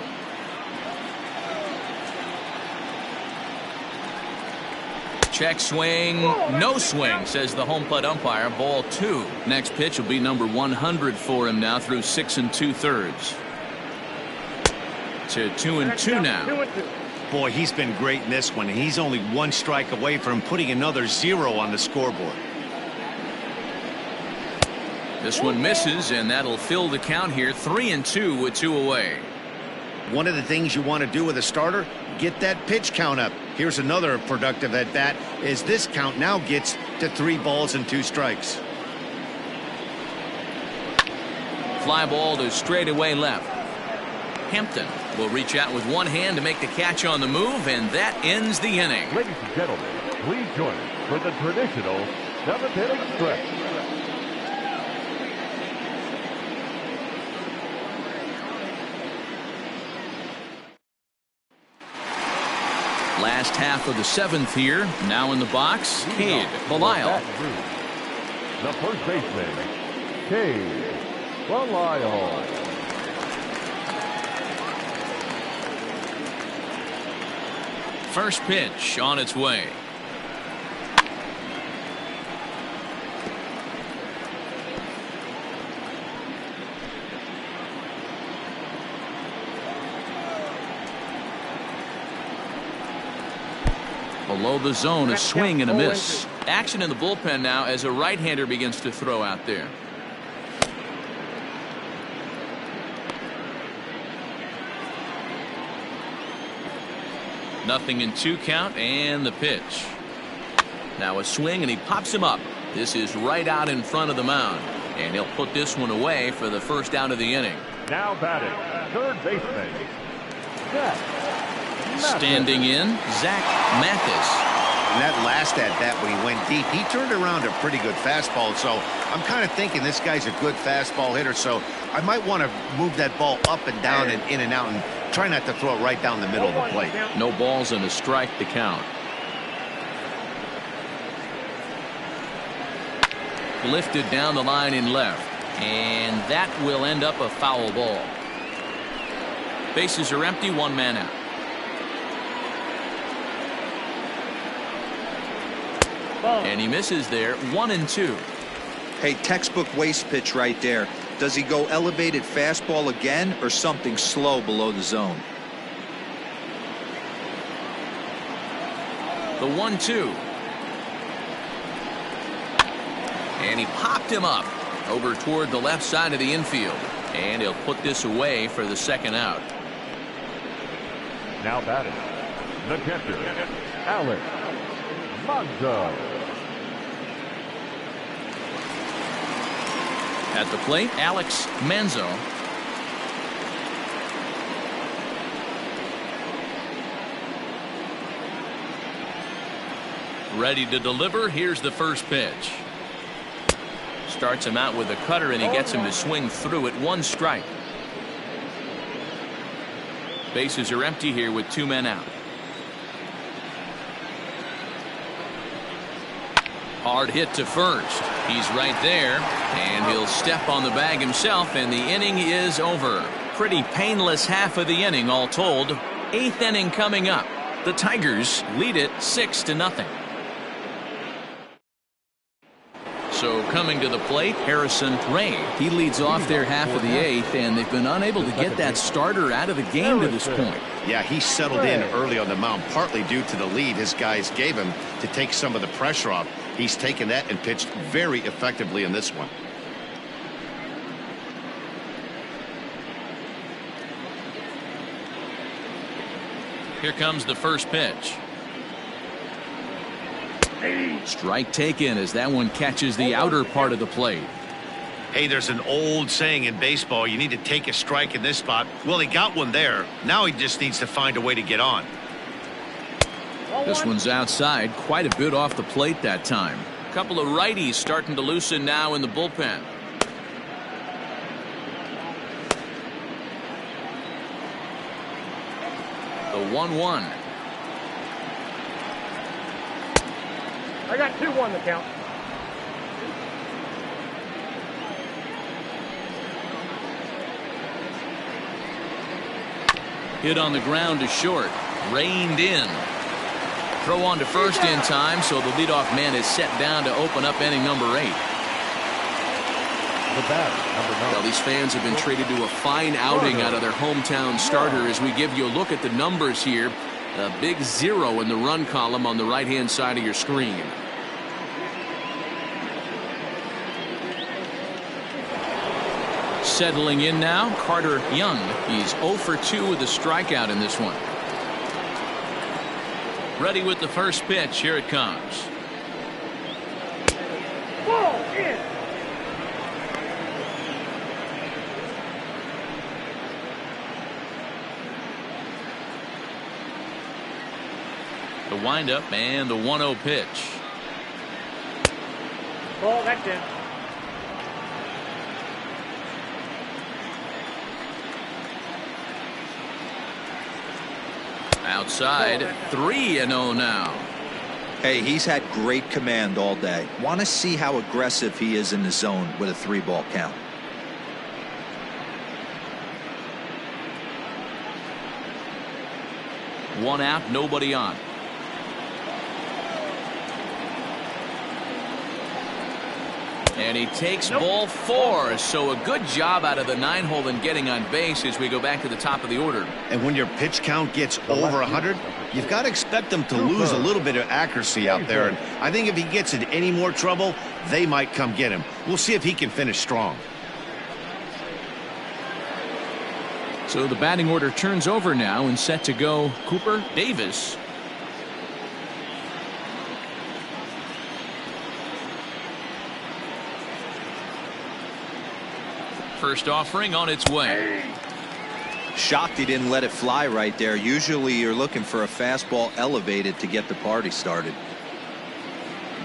Check swing, no swing, says the home plate umpire. Ball 2. Next pitch will be number 100 for him now through 6 2/3. To 2-2 now. Boy, he's been great in this one. He's only 1 strike away from putting another 0 on the scoreboard. This one misses, and that'll fill the count here. 3-2 with 2 away. One of the things you want to do with a starter, get that pitch count up. Here's another productive at bat as this count now gets to 3 balls and 2 strikes. Fly ball to straightaway left. Hampton will reach out with one hand to make the catch on the move, and that ends the inning. Ladies and gentlemen, please join us for the traditional 7th inning stretch. Last half of the 7th here. Now in the box, Cade Belisle. The first baseman, Cade Belisle. First pitch on its way. Below the zone, a swing and a miss. Action in the bullpen now as a right-hander begins to throw out there. Nothing in 2 count, and the pitch. Now a swing, and he pops him up. This is right out in front of the mound, and he'll put this one away for the first out of the inning. Now batting, third baseman, Zach Mathis. Standing in, Zach Mathis. And that last at-bat when he went deep, he turned around a pretty good fastball. So I'm kind of thinking this guy's a good fastball hitter. So I might want to move that ball up and down and in and out and try not to throw it right down the middle of the plate. No balls and a strike to count. Lifted down the line in left. And that will end up a foul ball. Bases are empty, one man out. And he misses there, 1-2. Hey, textbook waste pitch right there. Does he go elevated fastball again or something slow below the zone? The 1-2. And he popped him up over toward the left side of the infield. And he'll put this away for the second out. Now batting, the catcher, Alex Manzo. At the plate, Alex Manzo. Ready to deliver. Here's the first pitch. Starts him out with a cutter, and he gets him to swing through it. One strike. Bases are empty here with two men out. Hard hit to first. He's right there, and he'll step on the bag himself, and the inning is over. Pretty painless half of the inning, all told. Eighth inning coming up. The Tigers lead it 6-0. So coming to the plate, Harrison Ray. He leads off their half of the eighth, and they've been unable to get that starter out of the game to this point. Yeah, he settled in early on the mound, partly due to the lead his guys gave him to take some of the pressure off. He's taken that and pitched very effectively in this one. Here comes the first pitch. Strike taken as that one catches the outer part of the plate. Hey, there's an old saying in baseball, you need to take a strike in this spot. Well, he got one there. Now he just needs to find a way to get on. This one's outside, quite a bit off the plate that time. A couple of righties starting to loosen now in the bullpen. The 1-1. I got 2-1 to count. Hit on the ground to short. Reined in. Throw on to first in time, so the leadoff man is set down to open up inning number 8. The bat, number 9. Well, these fans have been treated to a fine outing out of their hometown starter as we give you a look at the numbers here. A big 0 in the run column on the right-hand side of your screen. Settling in now, Carter Young. He's 0 for 2 with a strikeout in this one. Ready with the first pitch. Here it comes. Ball in. The windup and the 1-0 pitch. Ball, that's in. Outside, 3-0 now. Hey, he's had great command all day. Want to see how aggressive he is in the zone with a 3-ball count. One out, nobody on. And he takes ball 4. So a good job out of the 9-hole in getting on base as we go back to the top of the order. And when your pitch count gets over 100, you've got to expect them to lose a little bit of accuracy out there. And I think if he gets in any more trouble, they might come get him. We'll see if he can finish strong. So the batting order turns over now and set to go Cooper Davis. First offering on its way. Shocked he didn't let it fly right there. Usually you're looking for a fastball elevated to get the party started.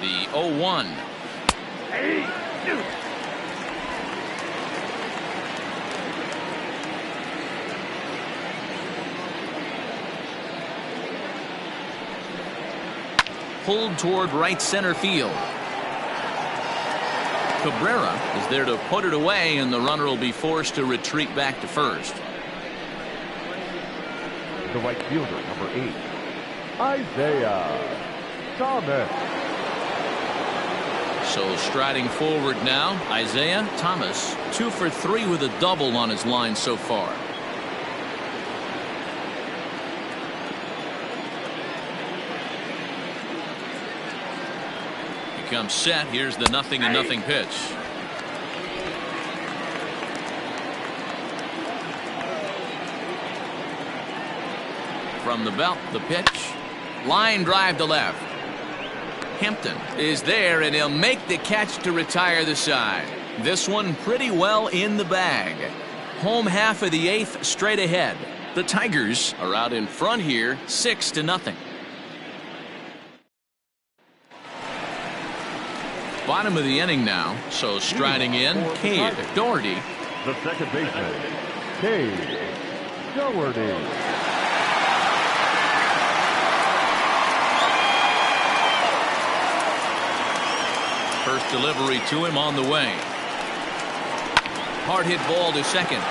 The 0-1. Pulled toward right center field. Cabrera is there to put it away, and the runner will be forced to retreat back to first. The right fielder, number 8, Isaiah Thomas. So striding forward now, Isaiah Thomas, 2 for 3 with a double on his line so far. Comes set. Here's the 0-0 pitch. From the belt, the pitch. Line drive to left. Hampton is there, and he'll make the catch to retire the side. This one pretty well in the bag. Home half of the 8th straight ahead. The Tigers are out in front here, 6-0. Bottom of the inning now, so striding in, Cade Doherty. The second baseman, Cade Doherty. First delivery to him on the way. Hard hit ball to second.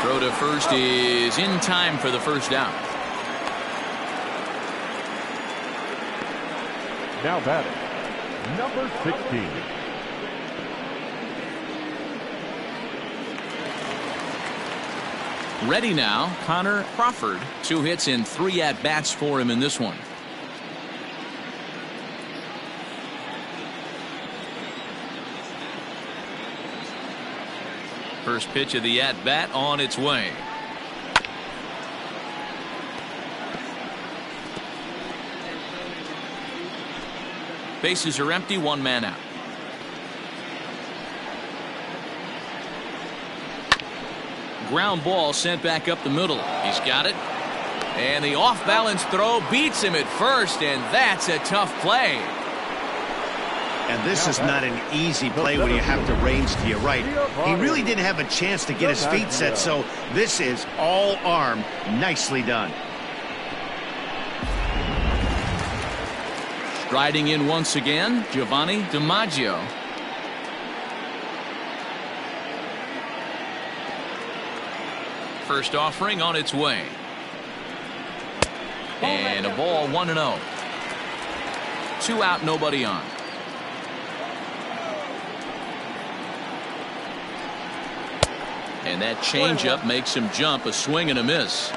Throw to first is in time for the first out. Now batting, number 16. Ready now, Connor Crawford. 2 hits and 3 at-bats for him in this one. First pitch of the at-bat on its way. Bases are empty, 1 man out. Ground ball sent back up the middle. He's got it. And the off-balance throw beats him at first, and that's a tough play. And this is not an easy play when you have to range to your right. He really didn't have a chance to get his feet set, so this is all arm. Nicely done. Striding in once again, Giovanni DiMaggio. First offering on its way. And a ball, 1-0. 2 out, nobody on. And that changeup makes him jump, a swing and a miss.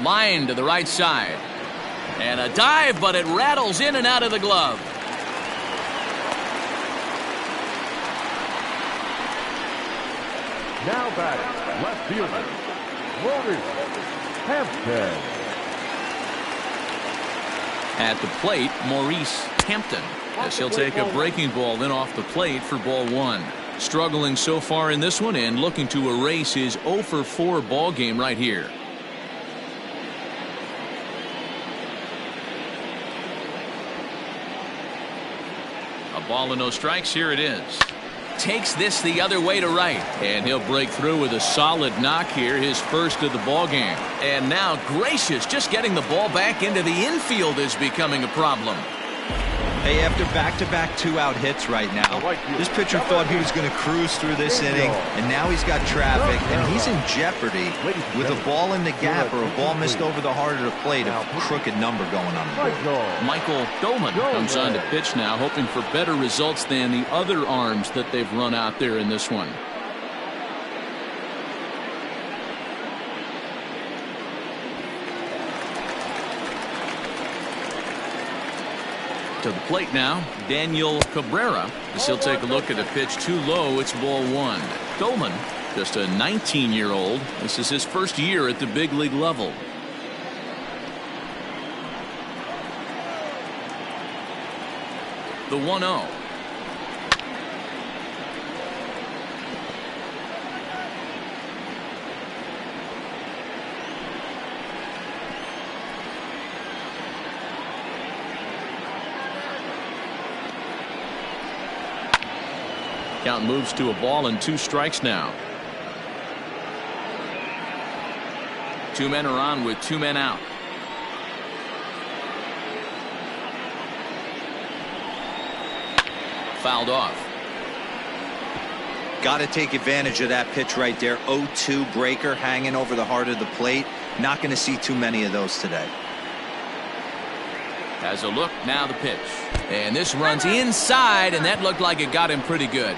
Line to the right side. And a dive, but it rattles in and out of the glove. Now batting, left fielder, Maurice Hampton. At the plate, Maurice Hampton, as he'll take a breaking ball then off the plate for ball 1. Struggling so far in this one and looking to erase his 0-for-4 ball game right here. A ball and no strikes. Here it is. Takes this the other way to right, and he'll break through with a solid knock here, his first of the ball game. And now Gracious, just getting the ball back into the infield is becoming a problem. Hey, after back-to-back 2-out hits right now, this pitcher thought he was going to cruise through this inning, and now he's got traffic, and he's in jeopardy with a ball in the gap or a ball missed over the heart of the plate, a crooked number going on the board. Michael Doman comes on to pitch now, hoping for better results than the other arms that they've run out there in this one. To the plate now, Daniel Cabrera, as he'll take a look at a pitch too low. It's ball 1. Doman Just a 19-year-old. This is his first year at the big league level. The 1-0. Count moves to a ball and 2 strikes now. 2 men are on with 2 men out. Fouled off. Got to take advantage of that pitch right there. 0-2 breaker hanging over the heart of the plate. Not going to see too many of those today. Has a look, now the pitch. And this runs inside, and that looked like it got him pretty good.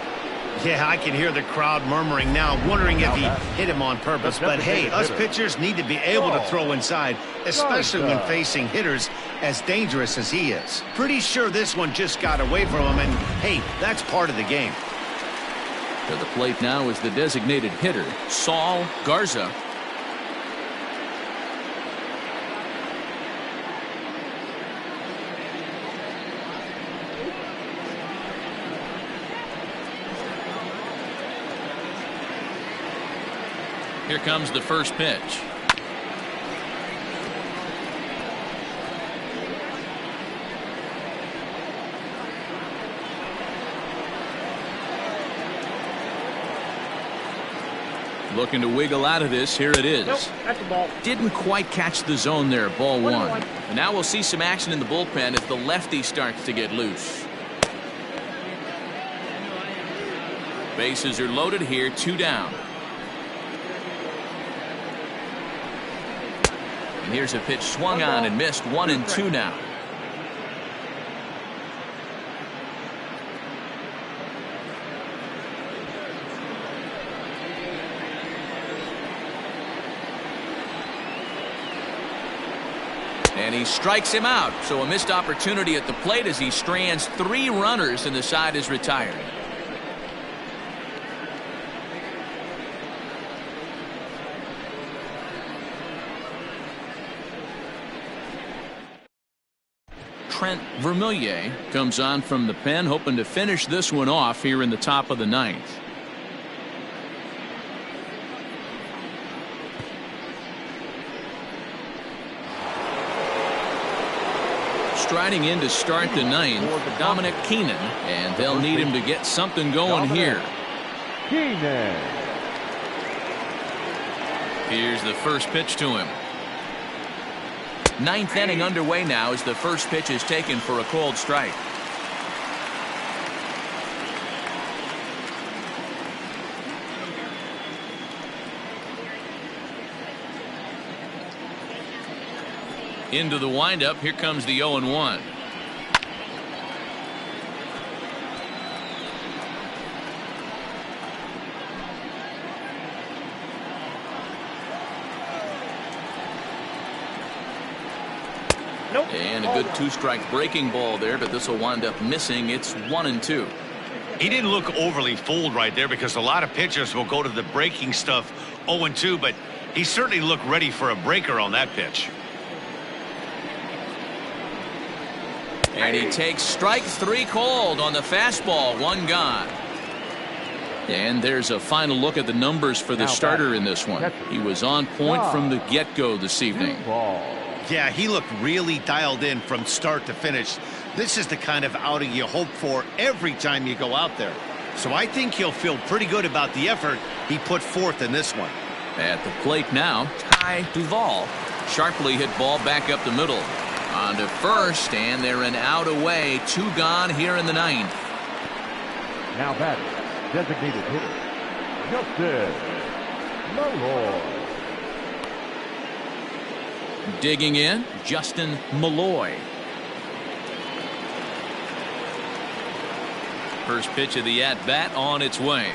Yeah, I can hear the crowd murmuring now, wondering if he hit him on purpose. But hey, us pitchers need to be able to throw inside, especially when facing hitters as dangerous as he is. Pretty sure this one just got away from him, and hey, that's part of the game. To the plate now is the designated hitter, Saul Garza. Here comes the first pitch. Looking to wiggle out of this. Here it is. Nope, that's the ball. Didn't quite catch the zone there. Ball 1. And now we'll see some action in the bullpen if the lefty starts to get loose. Bases are loaded here. 2 down. And here's a pitch swung on and missed. 1-2 now. And he strikes him out. So a missed opportunity at the plate as he strands 3 runners and the side is retired. Trent Vermillier comes on from the pen, hoping to finish this one off here in the top of the 9th. Striding in to start the 9th, Dominic Keenan, and they'll need him to get something going here. Keenan. Here's the first pitch to him. 9th inning underway now as the first pitch is taken for a called strike. Into the windup. Here comes the 0-1. Nope. And a good 2-strike breaking ball there, but this will wind up missing. It's 1-2. He didn't look overly fooled right there because a lot of pitchers will go to the breaking stuff 0-2, but he certainly looked ready for a breaker on that pitch. And he takes strike 3 called on the fastball. 1 gone. And there's a final look at the numbers for the starter in this one. He was on point from the get-go this evening. Yeah, he looked really dialed in from start to finish. This is the kind of outing you hope for every time you go out there. So I think he'll feel pretty good about the effort he put forth in this one. At the plate now, Ty Duvall. Sharply hit ball back up the middle. On to first, and they're an out away. 2 gone here in the 9th. Now batting, designated hitter, Justin Malloy. Digging in, Justin Malloy. First pitch of the at-bat on its way.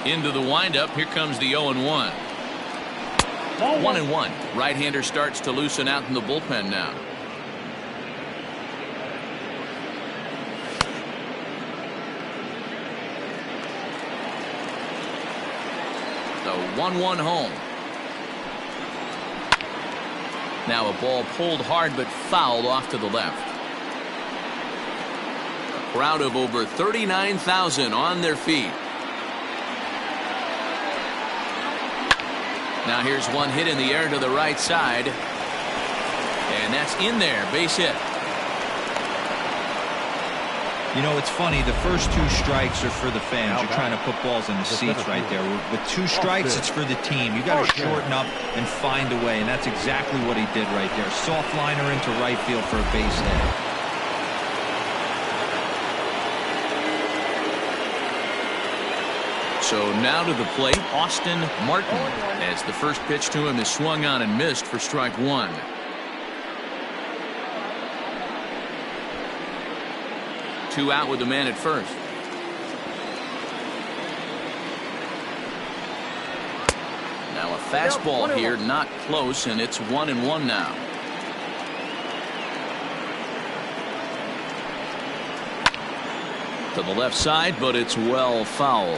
Into the windup. Here comes the 0-1. Ball 1-1. Right-hander starts to loosen out in the bullpen now. The 1-1 home. Now a ball pulled hard but fouled off to the left. A crowd of over 39,000 on their feet. Now here's one hit in the air to the right side. And that's in there. Base hit. You know, it's funny. The first 2 strikes are for the fans. You're trying to put balls in the seats right there. With 2 strikes, it's for the team. You got to shorten up and find a way, and that's exactly what he did right there. Soft liner into right field for a base hit. So now to the plate, Austin Martin, as the first pitch to him is swung on and missed for strike 1. Two out with the man at first. Now a fastball here, not close, and it's 1-1 now. To the left side, but it's well foul.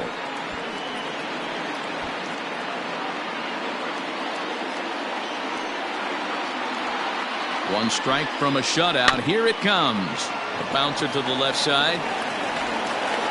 One strike from a shutout. Here it comes. A bouncer to the left side.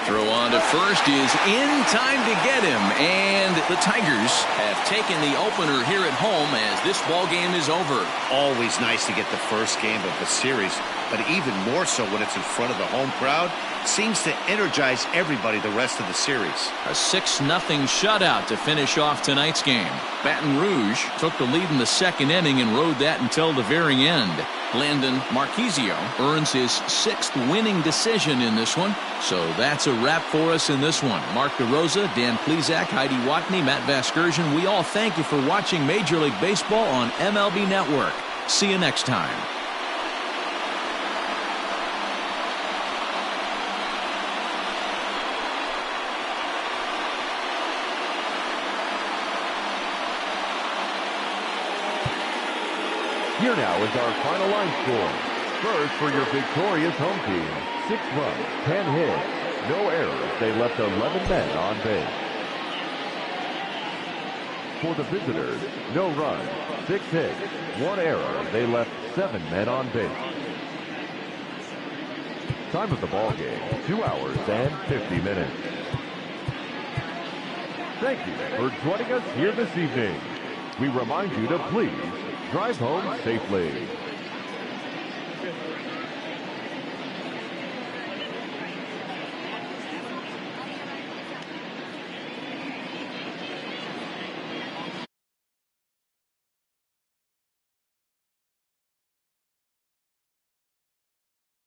Throw on to first is in time to get him. And the Tigers have taken the opener here at home as this ball game is over. Always nice to get the first game of the series, but even more so when it's in front of the home crowd. Seems to energize everybody the rest of the series. A 6-0 shutout to finish off tonight's game. Baton Rouge took the lead in the second inning and rode that until the very end. Landon Marquisio earns his 6th winning decision in this one. So that's a wrap for us in this one. Mark DeRosa, Dan Plesac, Heidi Watney, Matt Vasgersian, we all thank you for watching Major League Baseball on MLB Network. See you next time. Here now is our final line score. First for your victorious home team, 6 runs, 10 hits, no errors. They left 11 men on base. For the visitors, no runs, 6 hits, 1 error. They left 7 men on base. Time of the ball game, 2 hours and 50 minutes. Thank you for joining us here this evening. We remind you to please drive home safely.